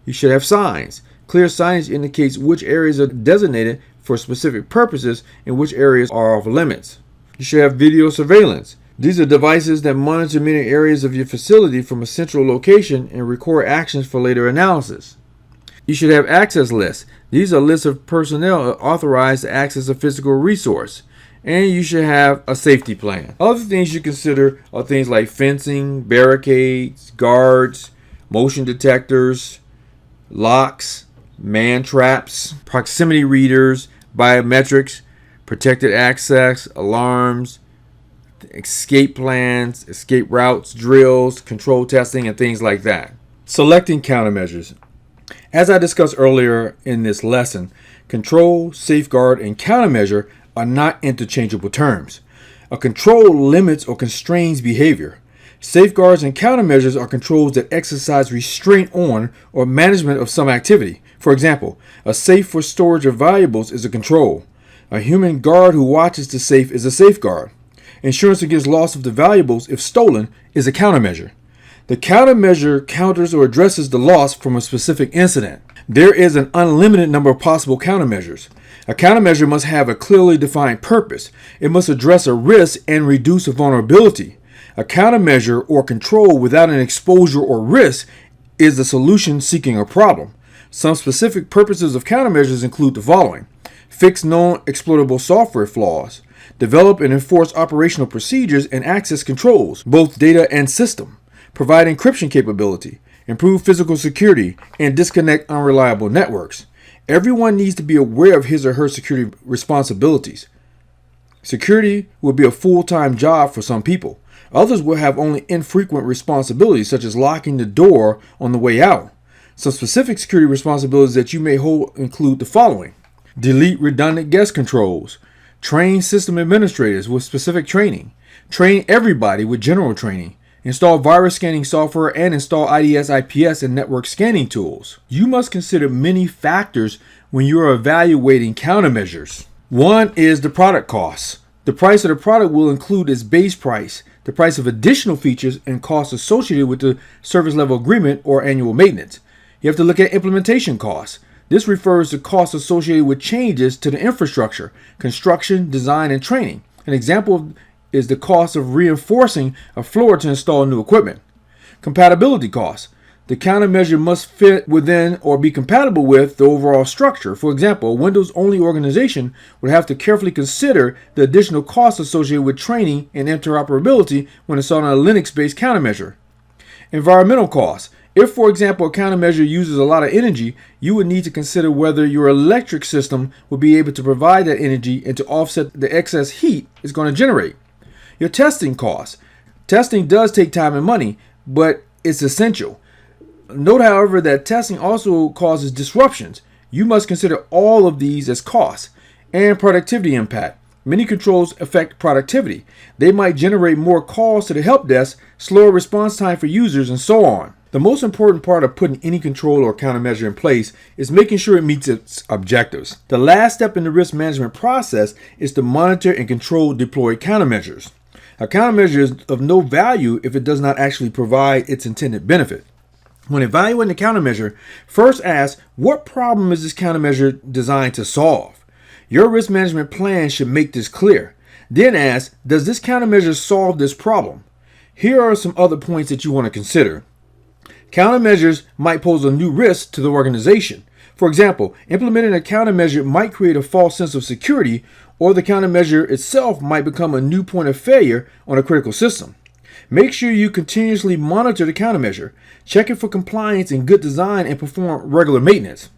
You should have signs. Clear signage indicates which areas are designated for specific purposes and which areas are off limits. You should have video surveillance. These are devices that monitor many areas of your facility from a central location and record actions for later analysis. You should have access lists. These are lists of personnel authorized to access a physical resource. And you should have a safety plan. Other things you consider are things like fencing, barricades, guards, motion detectors, locks, man traps, proximity readers, biometrics, protected access, alarms, escape plans, escape routes, drills, control testing, and things like that. Selecting countermeasures. As I discussed earlier in this lesson, control, safeguard, and countermeasure are not interchangeable terms. A control limits or constrains behavior. Safeguards and countermeasures are controls that exercise restraint on or management of some activity. For example, a safe for storage of valuables is a control. A human guard who watches the safe is a safeguard. Insurance against loss of the valuables, if stolen, is a countermeasure. The countermeasure counters or addresses the loss from a specific incident. There is an unlimited number of possible countermeasures. A countermeasure must have a clearly defined purpose. It must address a risk and reduce a vulnerability. A countermeasure or control without an exposure or risk is a solution seeking a problem. Some specific purposes of countermeasures include the following: fix known exploitable software flaws, develop and enforce operational procedures and access controls, both data and system, provide encryption capability, improve physical security, and disconnect unreliable networks. Everyone needs to be aware of his or her security responsibilities. Security will be a full-time job for some people. Others will have only infrequent responsibilities, such as locking the door on the way out. Some specific security responsibilities that you may hold include the following: delete redundant guest controls, train system administrators with specific training, train everybody with general training, install virus scanning software, and install IDS, IPS, and network scanning tools. You must consider many factors when you are evaluating countermeasures. One is the product costs. The price of the product will include its base price, the price of additional features, and costs associated with the service level agreement or annual maintenance. You have to look at implementation costs. This refers to costs associated with changes to the infrastructure, construction, design, and training. An example is the cost of reinforcing a floor to install new equipment. Compatibility costs. The countermeasure must fit within or be compatible with the overall structure. For example, a Windows-only organization would have to carefully consider the additional costs associated with training and interoperability when installing a Linux-based countermeasure. Environmental costs. If, for example, a countermeasure uses a lot of energy, you would need to consider whether your electric system will be able to provide that energy and to offset the excess heat it's going to generate. Your testing costs. Testing does take time and money, but it's essential. Note, however, that testing also causes disruptions. You must consider all of these as costs. And productivity impact. Many controls affect productivity. They might generate more calls to the help desk, slower response time for users, and so on. The most important part of putting any control or countermeasure in place is making sure it meets its objectives. The last step in the risk management process is to monitor and control deployed countermeasures. A countermeasure is of no value if it does not actually provide its intended benefit. When evaluating a countermeasure, first ask, what problem is this countermeasure designed to solve? Your risk management plan should make this clear. Then ask, does this countermeasure solve this problem? Here are some other points that you want to consider. Countermeasures might pose a new risk to the organization. For example, implementing a countermeasure might create a false sense of security, or the countermeasure itself might become a new point of failure on a critical system. Make sure you continuously monitor the countermeasure, check it for compliance and good design, and perform regular maintenance.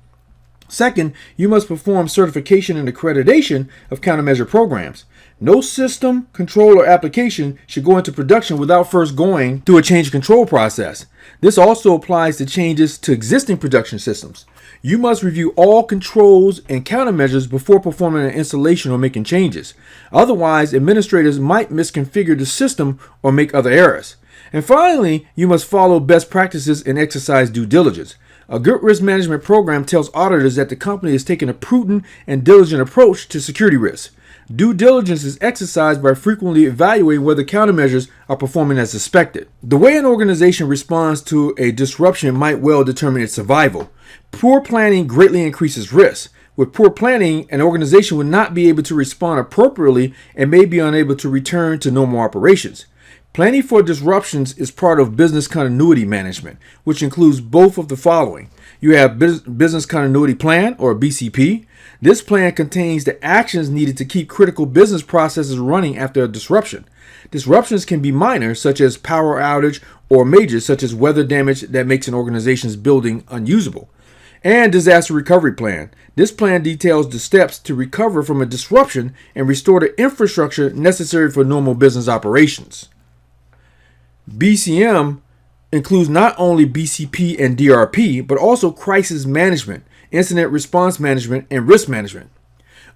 Second, you must perform certification and accreditation of countermeasure programs. No system, control, or application should go into production without first going through a change control process. This also applies to changes to existing production systems. You must review all controls and countermeasures before performing an installation or making changes. Otherwise, administrators might misconfigure the system or make other errors. And finally, you must follow best practices and exercise due diligence. A good risk management program tells auditors that the company is taking a prudent and diligent approach to security risks. Due diligence is exercised by frequently evaluating whether countermeasures are performing as expected. The way an organization responds to a disruption might well determine its survival. Poor planning greatly increases risk. With poor planning, an organization would not be able to respond appropriately and may be unable to return to normal operations. Planning for disruptions is part of business continuity management, which includes both of the following. You have business continuity plan, or BCP. This plan contains the actions needed to keep critical business processes running after a disruption. Disruptions can be minor, such as power outage, or major, such as weather damage that makes an organization's building unusable. And disaster recovery plan. This plan details the steps to recover from a disruption and restore the infrastructure necessary for normal business operations. BCM includes not only BCP and DRP, but also crisis management, incident response management, and risk management.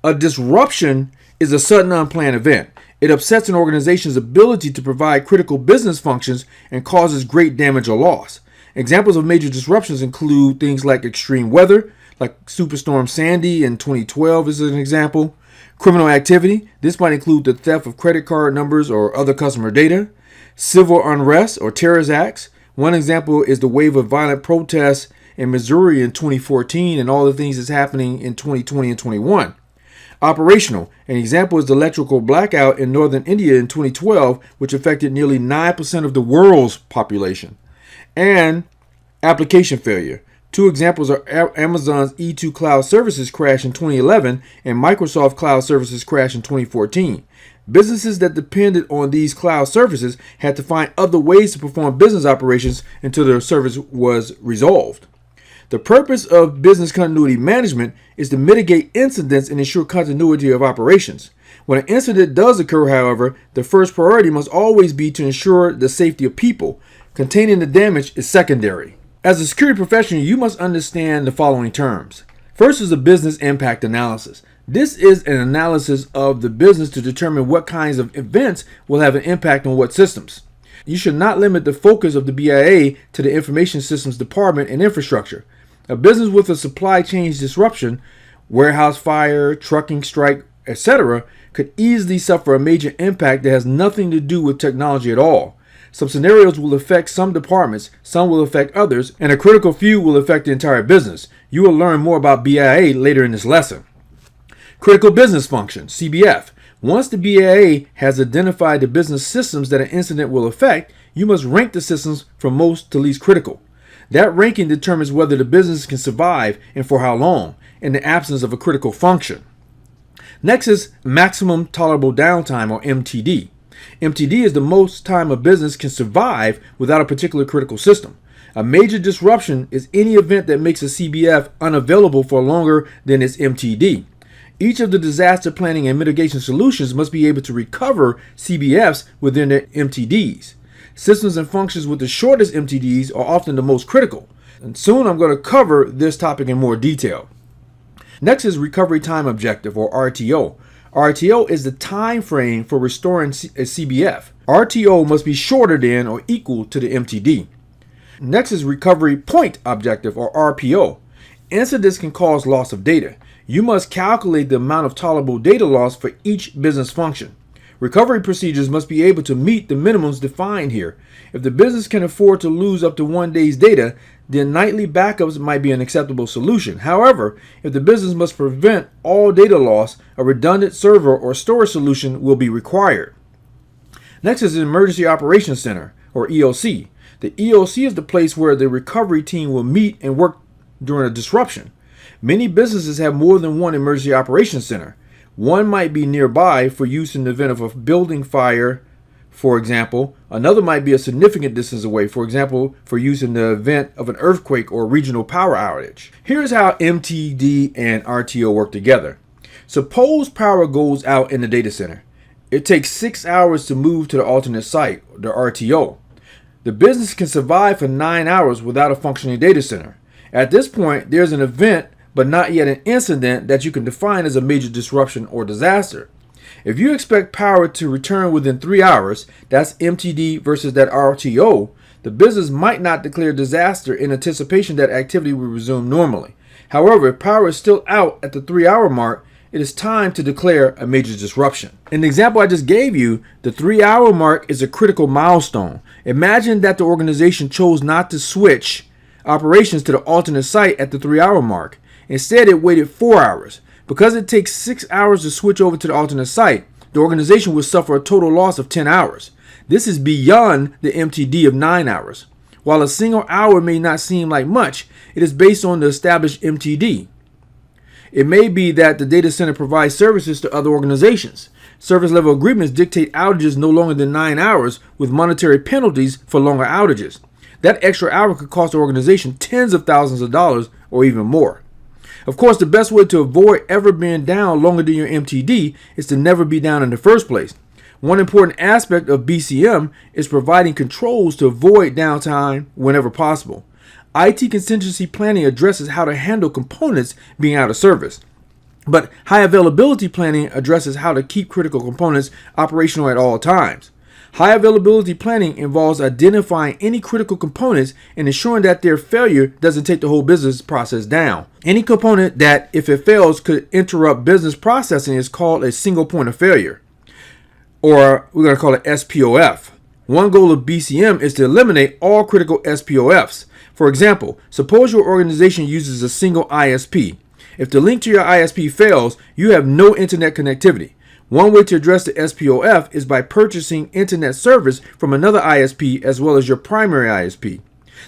A disruption is a sudden unplanned event. It upsets an organization's ability to provide critical business functions and causes great damage or loss. Examples of major disruptions include things like extreme weather, like Superstorm Sandy in 2012 is an example. Criminal activity. This might include the theft of credit card numbers or other customer data. Civil unrest or terrorist acts. One example is the wave of violent protests in Missouri in 2014 and all the things that's happening in 2020 and 21. Operational. An example is the electrical blackout in northern India in 2012, which affected nearly 9% of the world's population. And application failure. Two examples are Amazon's E2 Cloud Services crash in 2011 and Microsoft Cloud Services crash in 2014. Businesses that depended on these cloud services had to find other ways to perform business operations until their service was resolved. The purpose of business continuity management is to mitigate incidents and ensure continuity of operations. When an incident does occur, however, the first priority must always be to ensure the safety of people. Containing the damage is secondary. As a security professional, you must understand the following terms. First is a business impact analysis. This is an analysis of the business to determine what kinds of events will have an impact on what systems. You should not limit the focus of the BIA to the information systems department and infrastructure. A business with a supply chain disruption, warehouse fire, trucking strike, etc., could easily suffer a major impact that has nothing to do with technology at all. Some scenarios will affect some departments, some will affect others, and a critical few will affect the entire business. You will learn more about BIA later in this lesson. Critical Business Function, CBF. Once the BIA has identified the business systems that an incident will affect, you must rank the systems from most to least critical. That ranking determines whether the business can survive and for how long, in the absence of a critical function. Next is Maximum Tolerable Downtime, or MTD. MTD is the most time a business can survive without a particular critical system. A major disruption is any event that makes a CBF unavailable for longer than its MTD. Each of the disaster planning and mitigation solutions must be able to recover CBFs within their MTDs. Systems and functions with the shortest MTDs are often the most critical. And soon I'm going to cover this topic in more detail. Next is Recovery Time Objective, or RTO. RTO is the time frame for restoring a CBF. RTO must be shorter than or equal to the MTD. Next is Recovery Point Objective, or RPO. Incidents can cause loss of data. You must calculate the amount of tolerable data loss for each business function. Recovery procedures must be able to meet the minimums defined here. If the business can afford to lose up to 1 day's data, then nightly backups might be an acceptable solution. However, if the business must prevent all data loss, a redundant server or storage solution will be required. Next is the Emergency Operations Center, or EOC. The EOC is the place where the recovery team will meet and work during a disruption. Many businesses have more than one emergency operations center. One might be nearby for use in the event of a building fire, for example. Another might be a significant distance away, for example, for use in the event of an earthquake or regional power outage. Here's how MTD and RTO work together. Suppose power goes out in the data center. It takes 6 hours to move to the alternate site, the RTO. The business can survive for 9 hours without a functioning data center. At this point, there's an event, but not yet an incident that you can define as a major disruption or disaster. If you expect power to return within 3 hours, that's MTD versus that RTO, the business might not declare disaster in anticipation that activity will resume normally. However, if power is still out at the 3-hour mark, it is time to declare a major disruption. In the example I just gave you, the 3-hour mark is a critical milestone. Imagine that the organization chose not to switch operations to the alternate site at the 3-hour mark. Instead, it waited 4 hours. Because it takes 6 hours to switch over to the alternate site, the organization will suffer a total loss of 10 hours. This is beyond the MTD of 9 hours. While a single hour may not seem like much, it is based on the established MTD. It may be that the data center provides services to other organizations. Service level agreements dictate outages no longer than 9 hours with monetary penalties for longer outages. That extra hour could cost the organization tens of thousands of dollars or even more. Of course, the best way to avoid ever being down longer than your MTD is to never be down in the first place. One important aspect of BCM is providing controls to avoid downtime whenever possible. IT contingency planning addresses how to handle components being out of service. But high availability planning addresses how to keep critical components operational at all times. High availability planning involves identifying any critical components and ensuring that their failure doesn't take the whole business process down. Any component that, if it fails, could interrupt business processing is called a single point of failure, or we're going to call it SPOF. One goal of BCM is to eliminate all critical SPOFs. For example, suppose your organization uses a single ISP. If the link to your ISP fails, you have no internet connectivity. One way to address the SPOF is by purchasing internet service from another ISP as well as your primary ISP.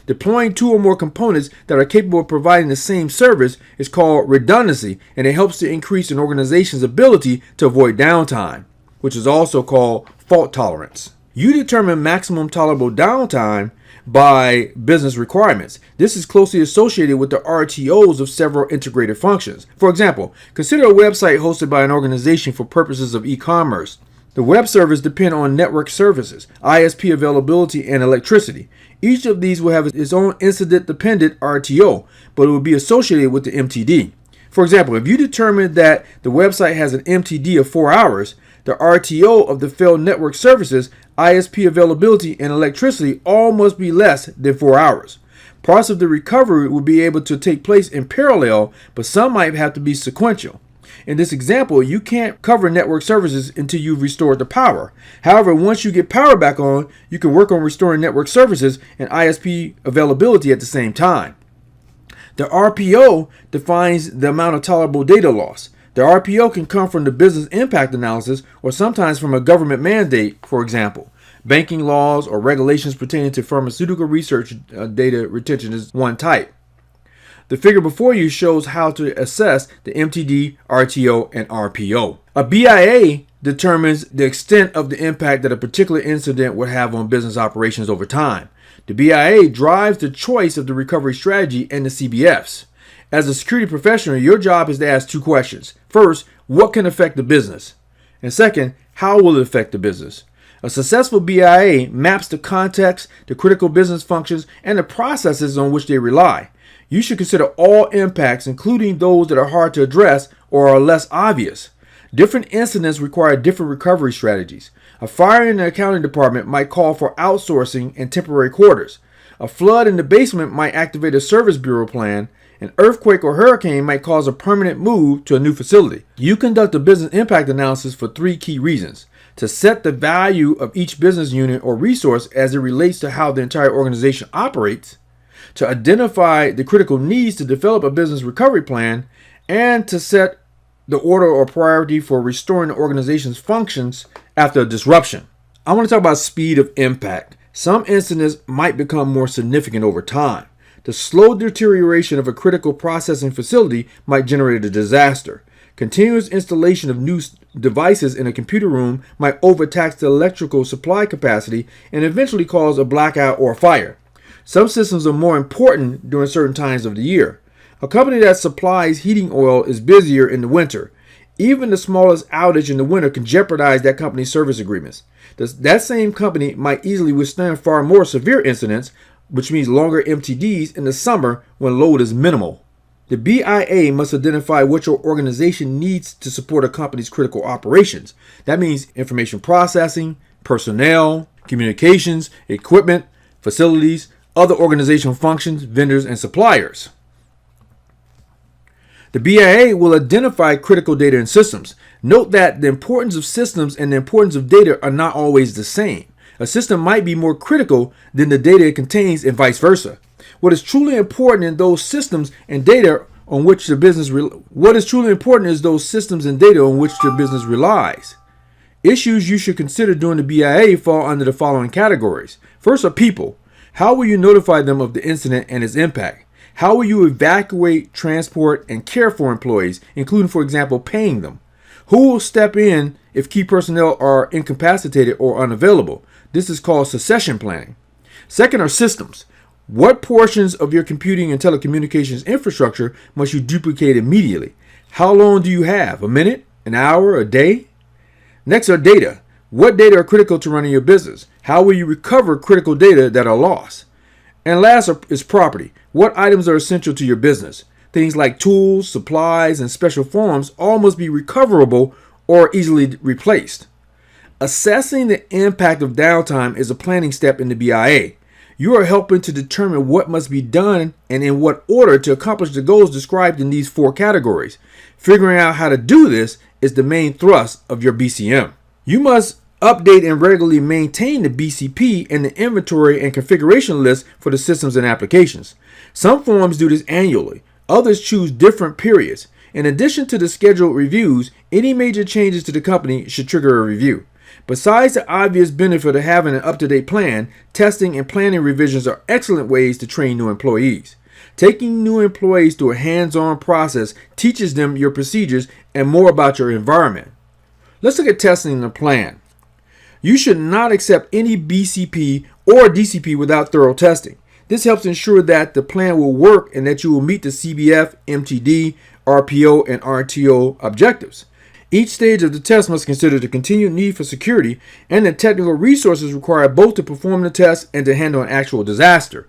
Deploying 2 or more components that are capable of providing the same service is called redundancy, and it helps to increase an organization's ability to avoid downtime, which is also called fault tolerance. You determine maximum tolerable downtime by business requirements. This is closely associated with the RTOs of several integrated functions. For example, consider a website hosted by an organization for purposes of e-commerce. The web servers depend on network services, ISP availability, and electricity. Each of these will have its own incident-dependent RTO, but it will be associated with the MTD. For example, if you determine that the website has an MTD of 4 hours, the RTO of the failed network services, ISP availability, and electricity all must be less than 4 hours. Parts of the recovery will be able to take place in parallel, but some might have to be sequential. In this example, you can't cover network services until you've restored the power. However, once you get power back on, you can work on restoring network services and ISP availability at the same time. The RPO defines the amount of tolerable data loss. The RPO can come from the business impact analysis or sometimes from a government mandate, for example. Banking laws or regulations pertaining to pharmaceutical research data retention is one type. The figure before you shows how to assess the MTD, RTO, and RPO. A BIA determines the extent of the impact that a particular incident would have on business operations over time. The BIA drives the choice of the recovery strategy and the CBFs. As a security professional, your job is to ask 2 questions. First, what can affect the business? And second, how will it affect the business? A successful BIA maps the context, the critical business functions, and the processes on which they rely. You should consider all impacts, including those that are hard to address or are less obvious. Different incidents require different recovery strategies. A fire in the accounting department might call for outsourcing and temporary quarters. A flood in the basement might activate a service bureau plan. An earthquake or hurricane might cause a permanent move to a new facility. You conduct a business impact analysis for 3 key reasons: to set the value of each business unit or resource as it relates to how the entire organization operates, to identify the critical needs to develop a business recovery plan, and to set the order or priority for restoring the organization's functions after a disruption. I want to talk about speed of impact. Some incidents might become more significant over time. The slow deterioration of a critical processing facility might generate a disaster. Continuous installation of new devices in a computer room might overtax the electrical supply capacity and eventually cause a blackout or a fire. Some systems are more important during certain times of the year. A company that supplies heating oil is busier in the winter. Even the smallest outage in the winter can jeopardize that company's service agreements. That same company might easily withstand far more severe incidents, which means longer MTDs in the summer when load is minimal. The BIA must identify what your organization needs to support a company's critical operations. That means information processing, personnel, communications, equipment, facilities, other organizational functions, vendors, and suppliers. The BIA will identify critical data and systems. Note that the importance of systems and the importance of data are not always the same. A system might be more critical than the data it contains and vice versa. What is truly important in those systems and data on which the business relies. Issues you should consider during the BIA fall under the following categories. First are people. How will you notify them of the incident and its impact? How will you evacuate, transport, and care for employees, including, for example, paying them? Who will step in if key personnel are incapacitated or unavailable? This is called succession planning. Second are systems. What portions of your computing and telecommunications infrastructure must you duplicate immediately? How long do you have? A minute? An hour? A day? Next are data. What data are critical to running your business? How will you recover critical data that are lost? And last is property. What items are essential to your business? Things like tools, supplies, and special forms all must be recoverable or easily replaced. Assessing the impact of downtime is a planning step in the BIA. You are helping to determine what must be done and in what order to accomplish the goals described in these 4 categories. Figuring out how to do this is the main thrust of your BCM. You must update and regularly maintain the BCP and the inventory and configuration list for the systems and applications. Some firms do this annually. Others choose different periods. In addition to the scheduled reviews, any major changes to the company should trigger a review. Besides the obvious benefit of having an up-to-date plan, testing and planning revisions are excellent ways to train new employees. Taking new employees through a hands-on process teaches them your procedures and more about your environment. Let's look at testing the plan. You should not accept any BCP or DCP without thorough testing. This helps ensure that the plan will work and that you will meet the CBF, MTD, RPO, and RTO objectives. Each stage of the test must consider the continued need for security and the technical resources required both to perform the test and to handle an actual disaster.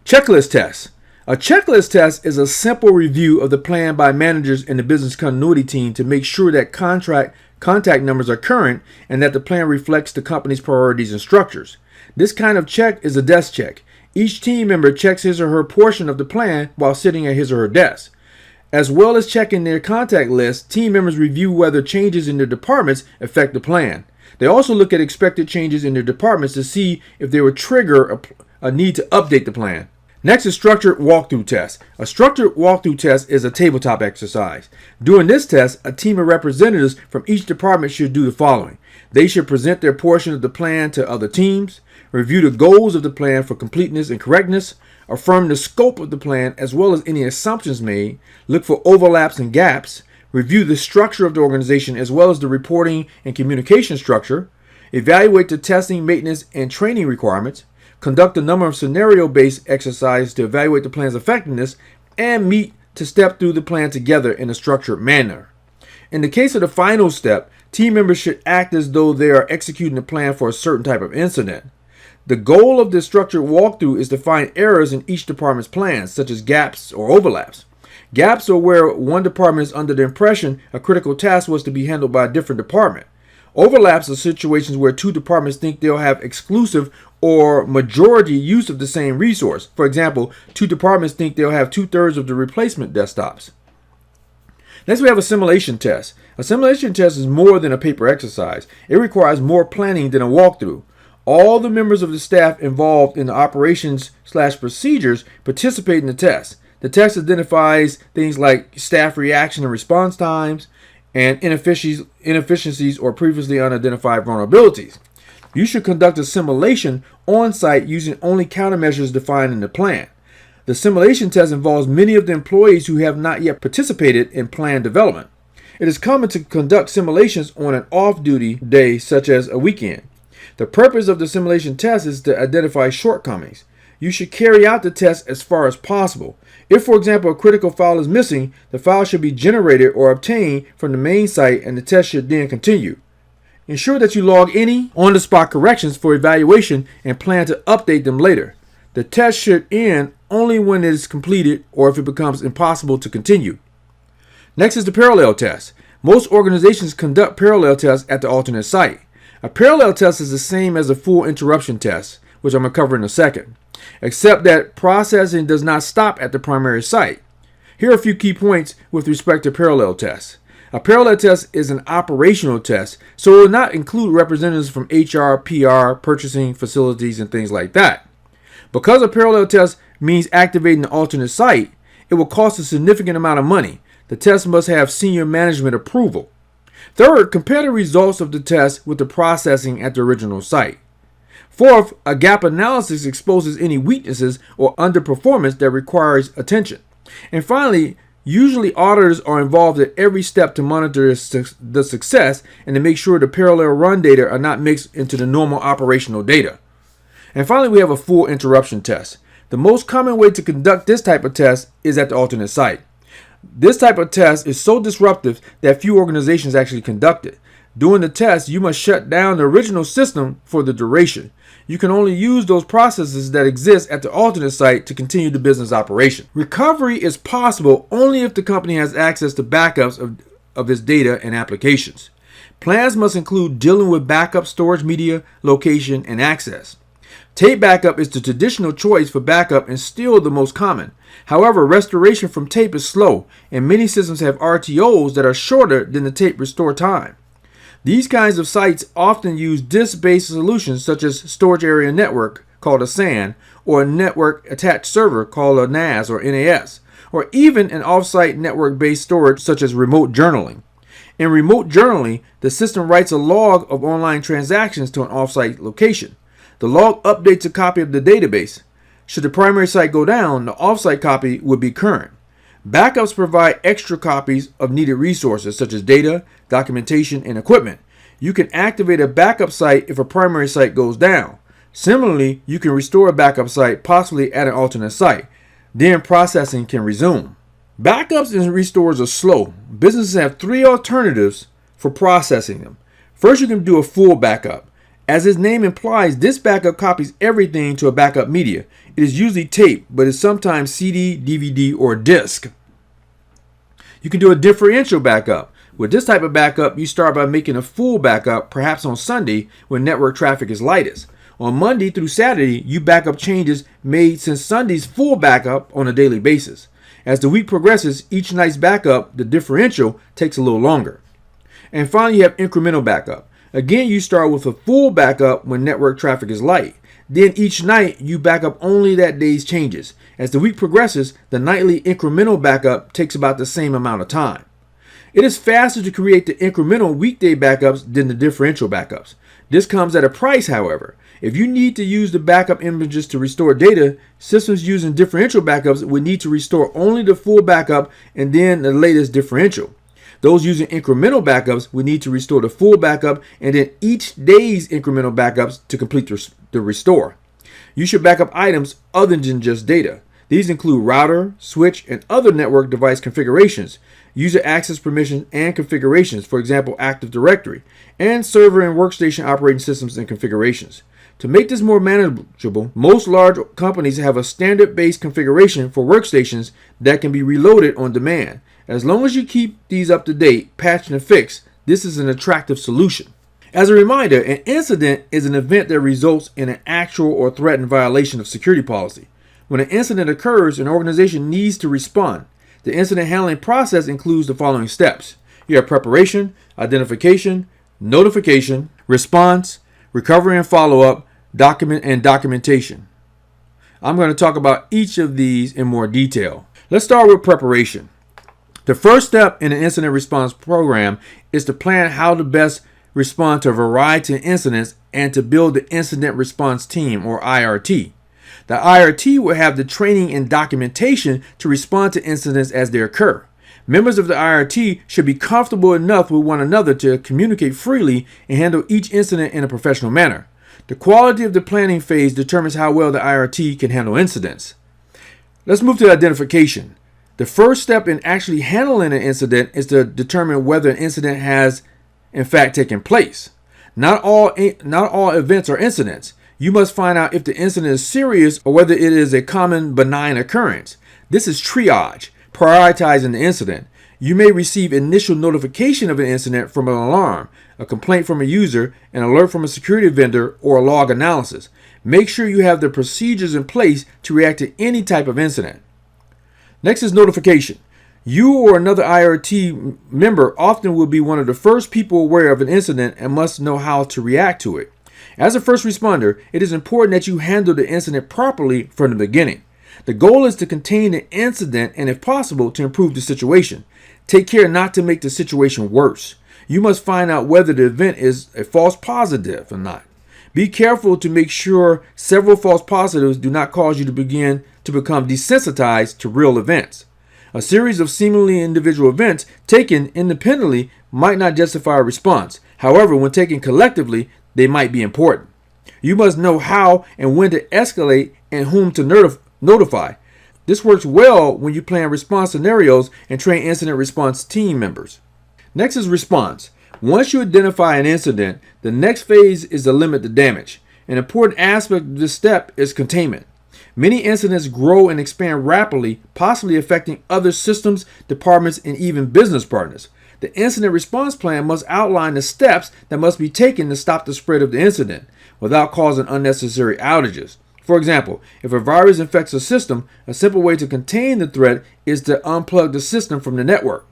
Checklist test. A checklist test is a simple review of the plan by managers in the business continuity team to make sure that contact numbers are current and that the plan reflects the company's priorities and structures. This kind of check is a desk check. Each team member checks his or her portion of the plan while sitting at his or her desk. As well as checking their contact list, team members review whether changes in their departments affect the plan. They also look at expected changes in their departments to see if they would trigger a need to update the plan. Next is structured walkthrough test. A structured walkthrough test is a tabletop exercise. During this test, a team of representatives from each department should do the following. They should present their portion of the plan to other teams, review the goals of the plan for completeness and correctness, affirm the scope of the plan as well as any assumptions made, look for overlaps and gaps, review the structure of the organization as well as the reporting and communication structure, evaluate the testing, maintenance, and training requirements, conduct a number of scenario-based exercises to evaluate the plan's effectiveness, and meet to step through the plan together in a structured manner. In the case of the final step, team members should act as though they are executing the plan for a certain type of incident. The goal of this structured walkthrough is to find errors in each department's plans, such as gaps or overlaps. Gaps are where one department is under the impression a critical task was to be handled by a different department. Overlaps are situations where 2 departments think they'll have exclusive or majority use of the same resource. For example, 2 departments think they'll have 2/3 of the replacement desktops. Next, we have a simulation test. A simulation test is more than a paper exercise. It requires more planning than a walkthrough. All the members of the staff involved in the operations/procedures participate in the test. The test identifies things like staff reaction and response times and inefficiencies or previously unidentified vulnerabilities. You should conduct a simulation on site using only countermeasures defined in the plan. The simulation test involves many of the employees who have not yet participated in plan development. It is common to conduct simulations on an off-duty day, such as a weekend. The purpose of the simulation test is to identify shortcomings. You should carry out the test as far as possible. If, for example, a critical file is missing, the file should be generated or obtained from the main site and the test should then continue. Ensure that you log any on-the-spot corrections for evaluation and plan to update them later. The test should end only when it is completed or if it becomes impossible to continue. Next is the parallel test. Most organizations conduct parallel tests at the alternate site. A parallel test is the same as a full interruption test, which I'm going to cover in a second, except that processing does not stop at the primary site. Here are a few key points with respect to parallel tests. A parallel test is an operational test, so it will not include representatives from HR, PR, purchasing, facilities, and things like that. Because a parallel test means activating the alternate site, it will cost a significant amount of money. The test must have senior management approval. Third, compare the results of the test with the processing at the original site. Fourth, a gap analysis exposes any weaknesses or underperformance that requires attention. And finally, usually auditors are involved at every step to monitor the success and to make sure the parallel run data are not mixed into the normal operational data. And finally, we have a full interruption test. The most common way to conduct this type of test is at the alternate site. This type of test is so disruptive that few organizations actually conduct it. During the test, you must shut down the original system for the duration. You can only use those processes that exist at the alternate site to continue the business operation. Recovery is possible only if the company has access to backups of its data and applications. Plans must include dealing with backup storage media, location, and access. Tape backup is the traditional choice for backup and still the most common. However, restoration from tape is slow, and many systems have RTOs that are shorter than the tape restore time. These kinds of sites often use disk-based solutions such as storage area network, called a SAN, or a network attached server called a NAS or NAS, or even an off-site network-based storage such as remote journaling. In remote journaling, the system writes a log of online transactions to an off-site location. The log updates a copy of the database. Should the primary site go down, the off-site copy would be current. Backups provide extra copies of needed resources such as data, documentation, and equipment. You can activate a backup site if a primary site goes down. Similarly, you can restore a backup site possibly at an alternate site. Then processing can resume. Backups and restores are slow. Businesses have three alternatives for processing them. First, you can do a full backup. As its name implies, this backup copies everything to a backup media. It is usually tape, but is sometimes CD, DVD, or disk. You can do a differential backup. With this type of backup, you start by making a full backup, perhaps on Sunday when network traffic is lightest. On Monday through Saturday, you back up changes made since Sunday's full backup on a daily basis. As the week progresses, each night's backup, the differential, takes a little longer. And finally, you have incremental backup. Again, you start with a full backup when network traffic is light. Then each night, you back up only that day's changes. As the week progresses, the nightly incremental backup takes about the same amount of time. It is faster to create the incremental weekday backups than the differential backups. This comes at a price, however. If you need to use the backup images to restore data, systems using differential backups would need to restore only the full backup and then the latest differential. Those using incremental backups would need to restore the full backup and then each day's incremental backups to complete the restore. You should back up items other than just data. These include router, switch, and other network device configurations, user access permissions and configurations, for example, Active Directory, and server and workstation operating systems and configurations. To make this more manageable, most large companies have a standard-based configuration for workstations that can be reloaded on demand. As long as you keep these up to date, patched and fixed, this is an attractive solution. As a reminder, an incident is an event that results in an actual or threatened violation of security policy. When an incident occurs, an organization needs to respond. The incident handling process includes the following steps. You have preparation, identification, notification, response, recovery and follow-up, documentation. I'm going to talk about each of these in more detail. Let's start with preparation. The first step in an incident response program is to plan how to best respond to a variety of incidents and to build the incident response team, or IRT. The IRT will have the training and documentation to respond to incidents as they occur. Members of the IRT should be comfortable enough with one another to communicate freely and handle each incident in a professional manner. The quality of the planning phase determines how well the IRT can handle incidents. Let's move to identification. The first step in actually handling an incident is to determine whether an incident has in fact taken place. Not all events are incidents. You must find out if the incident is serious or whether it is a common benign occurrence. This is triage, prioritizing the incident. You may receive initial notification of an incident from an alarm, a complaint from a user, an alert from a security vendor, or a log analysis. Make sure you have the procedures in place to react to any type of incident. Next is notification. You or another IRT member often will be one of the first people aware of an incident and must know how to react to it. As a first responder, it is important that you handle the incident properly from the beginning. The goal is to contain the incident and, if possible, to improve the situation. Take care not to make the situation worse. You must find out whether the event is a false positive or not. Be careful to make sure several false positives do not cause you to become desensitized to real events. A series of seemingly individual events taken independently might not justify a response. However, when taken collectively, they might be important. You must know how and when to escalate and whom to notify. This works well when you plan response scenarios and train incident response team members. Next is response. Once you identify an incident, the next phase is to limit the damage. An important aspect of this step is containment. Many incidents grow and expand rapidly, possibly affecting other systems, departments, and even business partners. The incident response plan must outline the steps that must be taken to stop the spread of the incident without causing unnecessary outages. For example, if a virus infects a system, a simple way to contain the threat is to unplug the system from the network.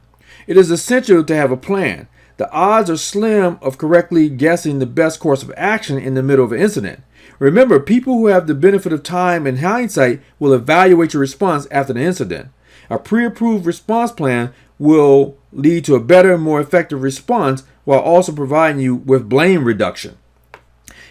It is essential to have a plan. The odds are slim of correctly guessing the best course of action in the middle of an incident. Remember, people who have the benefit of time and hindsight will evaluate your response after the incident. A pre-approved response plan will lead to a better and more effective response while also providing you with blame reduction.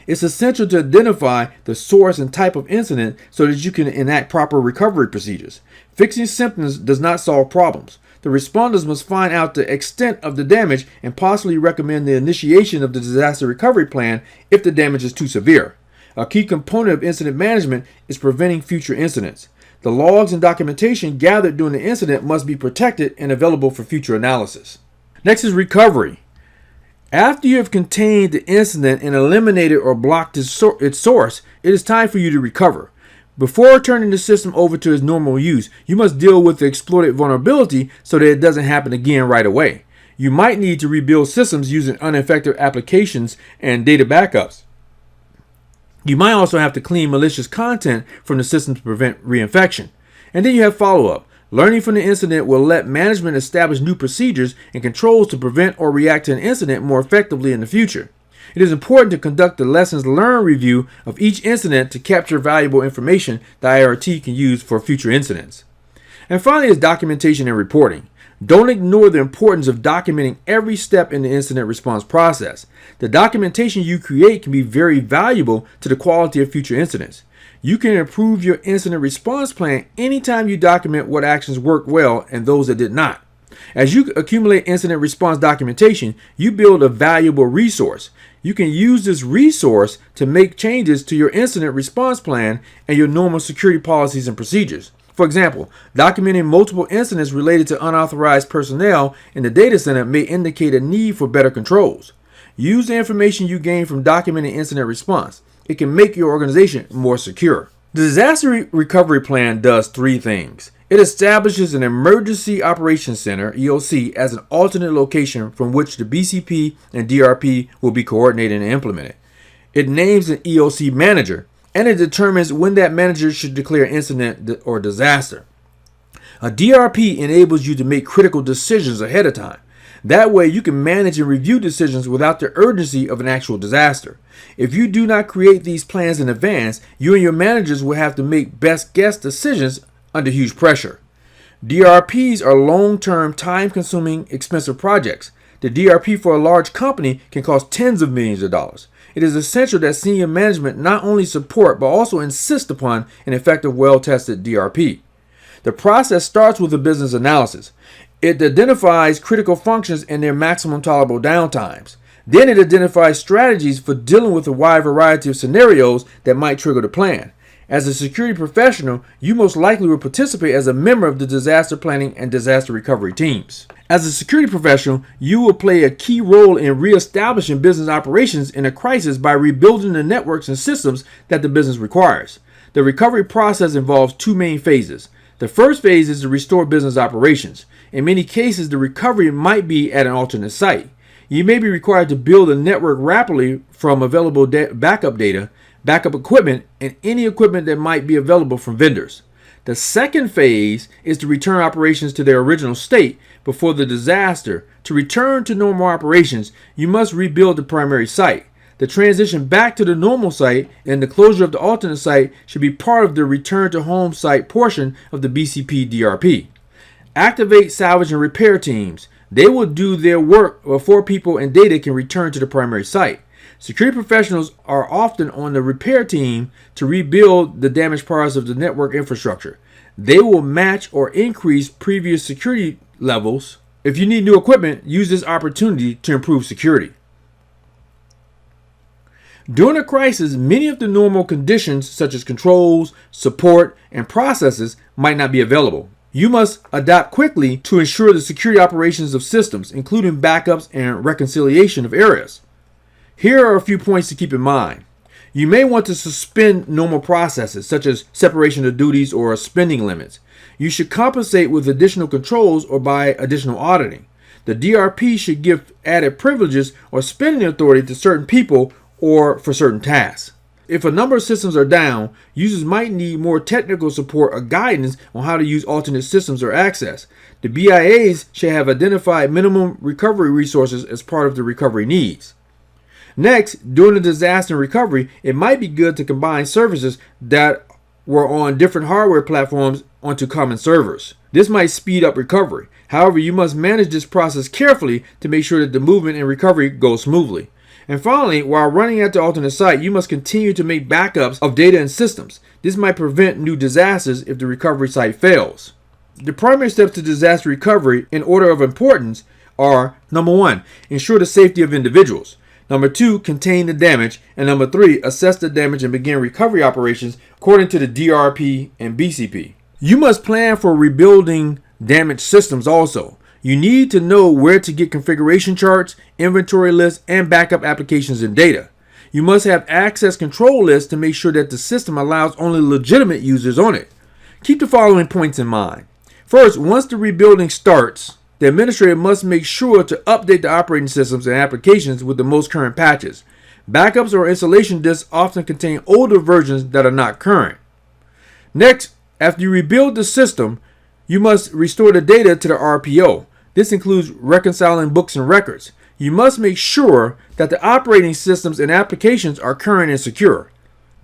It's essential to identify the source and type of incident so that you can enact proper recovery procedures. Fixing symptoms does not solve problems. The responders must find out the extent of the damage and possibly recommend the initiation of the disaster recovery plan if the damage is too severe. A key component of incident management is preventing future incidents. The logs and documentation gathered during the incident must be protected and available for future analysis. Next is recovery. After you have contained the incident and eliminated or blocked its source, it is time for you to recover. Before turning the system over to its normal use, you must deal with the exploited vulnerability so that it doesn't happen again right away. You might need to rebuild systems using ineffective applications and data backups. You might also have to clean malicious content from the system to prevent reinfection. And then you have follow-up. Learning from the incident will let management establish new procedures and controls to prevent or react to an incident more effectively in the future. It is important to conduct the lessons learned review of each incident to capture valuable information the IRT can use for future incidents. And finally is documentation and reporting. Don't ignore the importance of documenting every step in the incident response process. The documentation you create can be very valuable to the quality of future incidents. You can improve your incident response plan anytime you document what actions worked well and those that did not. As you accumulate incident response documentation, you build a valuable resource. You can use this resource to make changes to your incident response plan and your normal security policies and procedures. For example, documenting multiple incidents related to unauthorized personnel in the data center may indicate a need for better controls. Use the information you gain from documenting incident response. It can make your organization more secure. The disaster recovery plan does three things. It establishes an Emergency Operations Center, EOC, as an alternate location from which the BCP and DRP will be coordinated and implemented. It names an EOC manager, and it determines when that manager should declare incident or disaster. A DRP enables you to make critical decisions ahead of time. That way you can manage and review decisions without the urgency of an actual disaster. If you do not create these plans in advance, you and your managers will have to make best guess decisions under huge pressure. DRPs are long-term, time-consuming, expensive projects. The DRP for a large company can cost tens of millions of dollars. It is essential that senior management not only support but also insist upon an effective, well-tested DRP. The process starts with a business analysis. It identifies critical functions and their maximum tolerable downtimes. Then it identifies strategies for dealing with a wide variety of scenarios that might trigger the plan. As a security professional, you most likely will participate as a member of the disaster planning and disaster recovery teams. As a security professional, you will play a key role in reestablishing business operations in a crisis by rebuilding the networks and systems that the business requires. The recovery process involves two main phases. The first phase is to restore business operations. In many cases, the recovery might be at an alternate site. You may be required to build a network rapidly from available backup data, backup equipment, and any equipment that might be available from vendors. The second phase is to return operations to their original state before the disaster. To return to normal operations, you must rebuild the primary site. The transition back to the normal site and the closure of the alternate site should be part of the return to home site portion of the BCP DRP. Activate salvage and repair teams. They will do their work before people and data can return to the primary site. Security professionals are often on the repair team to rebuild the damaged parts of the network infrastructure. They will match or increase previous security levels. If you need new equipment, use this opportunity to improve security. During a crisis, many of the normal conditions such as controls, support, and processes might not be available. You must adapt quickly to ensure the security operations of systems, including backups and reconciliation of errors. Here are a few points to keep in mind. You may want to suspend normal processes such as separation of duties or spending limits. You should compensate with additional controls or by additional auditing. The DRP should give added privileges or spending authority to certain people or for certain tasks. If a number of systems are down, users might need more technical support or guidance on how to use alternate systems or access. The BIAs should have identified minimum recovery resources as part of the recovery needs. Next, during the disaster recovery, it might be good to combine services that were on different hardware platforms onto common servers. This might speed up recovery. However, you must manage this process carefully to make sure that the movement and recovery go smoothly. And finally, while running at the alternate site, you must continue to make backups of data and systems. This might prevent new disasters if the recovery site fails. The primary steps to disaster recovery in order of importance are: number 1, ensure the safety of individuals. Number 2, contain the damage. And number 3, assess the damage and begin recovery operations according to the DRP and BCP. You must plan for rebuilding damaged systems also. You need to know where to get configuration charts, inventory lists, and backup applications and data. You must have access control lists to make sure that the system allows only legitimate users on it. Keep the following points in mind. First, once the rebuilding starts, the administrator must make sure to update the operating systems and applications with the most current patches. Backups or installation disks often contain older versions that are not current. Next, after you rebuild the system, you must restore the data to the RPO. This includes reconciling books and records. You must make sure that the operating systems and applications are current and secure.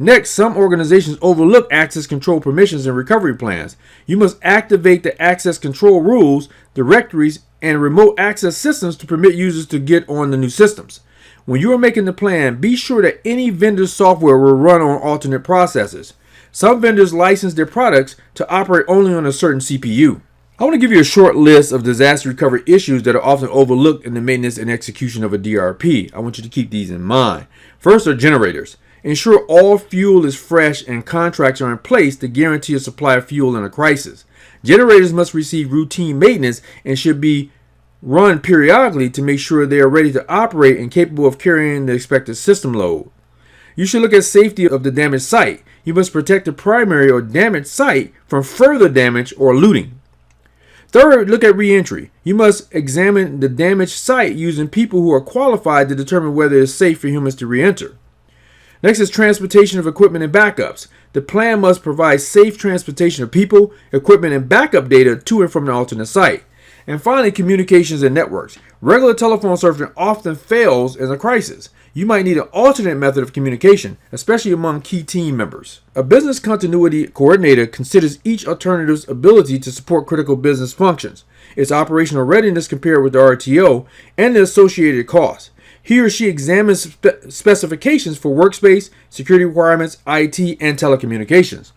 Next, some organizations overlook access control permissions and recovery plans. You must activate the access control rules, directories, and remote access systems to permit users to get on the new systems. When you are making the plan, be sure that any vendor's software will run on alternate processors. Some vendors license their products to operate only on a certain CPU. I want to give you a short list of disaster recovery issues that are often overlooked in the maintenance and execution of a DRP. I want you to keep these in mind. First are generators. Ensure all fuel is fresh and contracts are in place to guarantee a supply of fuel in a crisis. Generators must receive routine maintenance and should be run periodically to make sure they are ready to operate and capable of carrying the expected system load. You should look at safety of the damaged site. You must protect the primary or damaged site from further damage or looting. Third, look at reentry. You must examine the damaged site using people who are qualified to determine whether it is safe for humans to reenter. Next is transportation of equipment and backups. The plan must provide safe transportation of people, equipment, and backup data to and from the alternate site. And finally, communications and networks. Regular telephone service often fails in a crisis. You might need an alternate method of communication, especially among key team members. A business continuity coordinator considers each alternative's ability to support critical business functions, its operational readiness compared with the RTO, and the associated costs. He or she examines specifications for workspace, security requirements, IT, and telecommunications.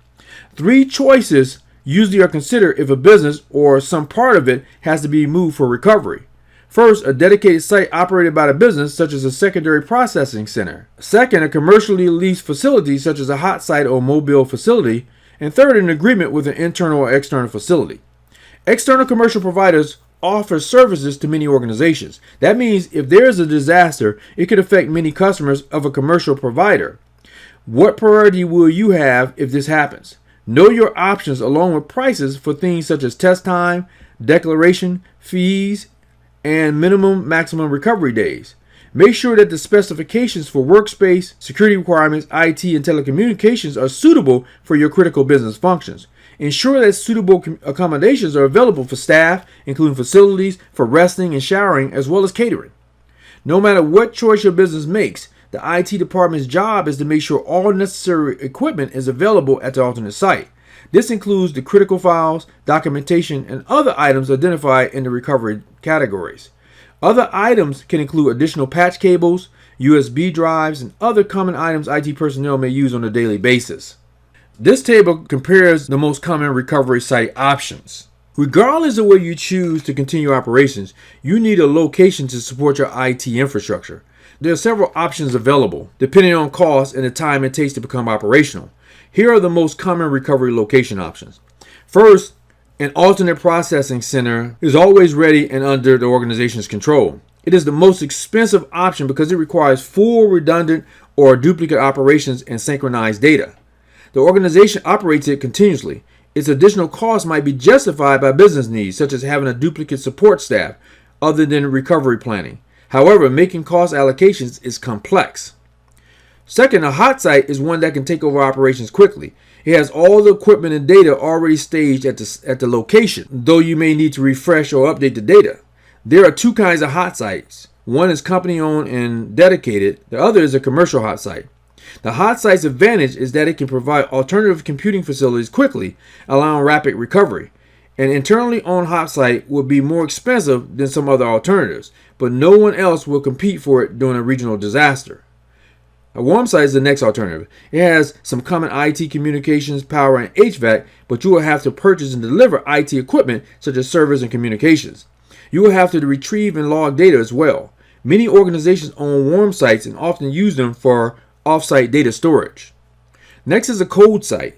3 choices usually are considered if a business or some part of it has to be moved for recovery. First, a dedicated site operated by the business, such as a secondary processing center. Second, a commercially leased facility, such as a hot site or mobile facility. And third, an agreement with an internal or external facility. External commercial providers offer services to many organizations. That means if there is a disaster, it could affect many customers of a commercial provider. What priority will you have if this happens? Know your options along with prices for things such as test time, declaration, fees, and maximum recovery days. Make sure that the specifications for workspace, security requirements, IT, and telecommunications are suitable for your critical business functions. Ensure that suitable accommodations are available for staff, including facilities for resting and showering, as well as catering. No matter what choice your business makes, the IT department's job is to make sure all necessary equipment is available at the alternate site. This includes the critical files, documentation, and other items identified in the recovery categories. Other items can include additional patch cables, USB drives, and other common items IT personnel may use on a daily basis. This table compares the most common recovery site options. Regardless of where you choose to continue operations, you need a location to support your IT infrastructure. There are several options available, depending on cost and the time it takes to become operational. Here are the most common recovery location options. First, an alternate processing center is always ready and under the organization's control. It is the most expensive option because it requires full redundant or duplicate operations and synchronized data. The organization operates it continuously. Its additional costs might be justified by business needs, such as having a duplicate support staff other than recovery planning. However, making cost allocations is complex. Second, a hot site is one that can take over operations quickly. It has all the equipment and data already staged at the location, though you may need to refresh or update the data. There are 2 kinds of hot sites. One is company-owned and dedicated. The other is a commercial hot site. The hot site's advantage is that it can provide alternative computing facilities quickly, allowing rapid recovery. An internally owned hot site will be more expensive than some other alternatives, but no one else will compete for it during a regional disaster. A warm site is the next alternative. It has some common IT, communications, power, and HVAC, but you will have to purchase and deliver IT equipment such as servers and communications. You will have to retrieve and log data as well. Many organizations own warm sites and often use them for off-site data storage. Next is a cold site.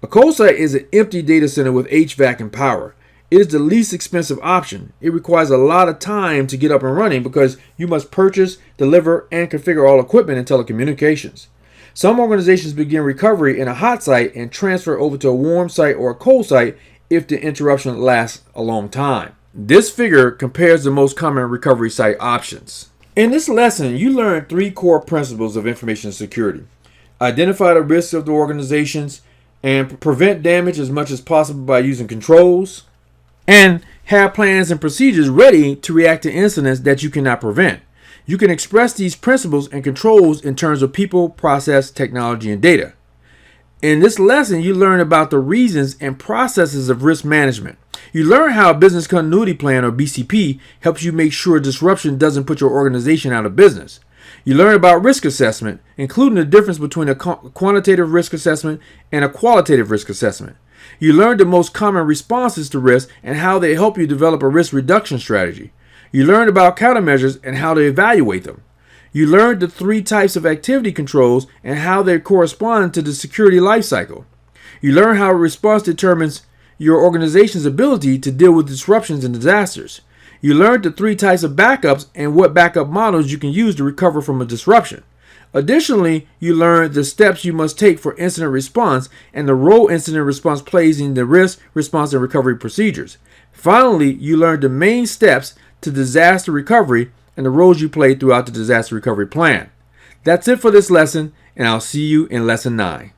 A cold site is an empty data center with HVAC and power. It is the least expensive option. It requires a lot of time to get up and running because you must purchase, deliver, and configure all equipment and telecommunications. Some organizations begin recovery in a hot site and transfer over to a warm site or a cold site if the interruption lasts a long time. This figure compares the most common recovery site options. In this lesson, you learn 3 core principles of information security. Identify the risks of the organizations and prevent damage as much as possible by using controls, and have plans and procedures ready to react to incidents that you cannot prevent. You can express these principles and controls in terms of people, process, technology, and data. In this lesson, you learn about the reasons and processes of risk management. You learn how a business continuity plan, or BCP, helps you make sure disruption doesn't put your organization out of business. You learn about risk assessment, including the difference between a quantitative risk assessment and a qualitative risk assessment. You learn the most common responses to risk and how they help you develop a risk reduction strategy. You learn about countermeasures and how to evaluate them. You learned the 3 types of activity controls and how they correspond to the security lifecycle. You learn how a response determines your organization's ability to deal with disruptions and disasters. You learned the 3 types of backups and what backup models you can use to recover from a disruption. Additionally, you learned the steps you must take for incident response and the role incident response plays in the risk, response, and recovery procedures. Finally, you learned the main steps to disaster recovery and the roles you play throughout the disaster recovery plan. That's it for this lesson, and I'll see you in lesson 9.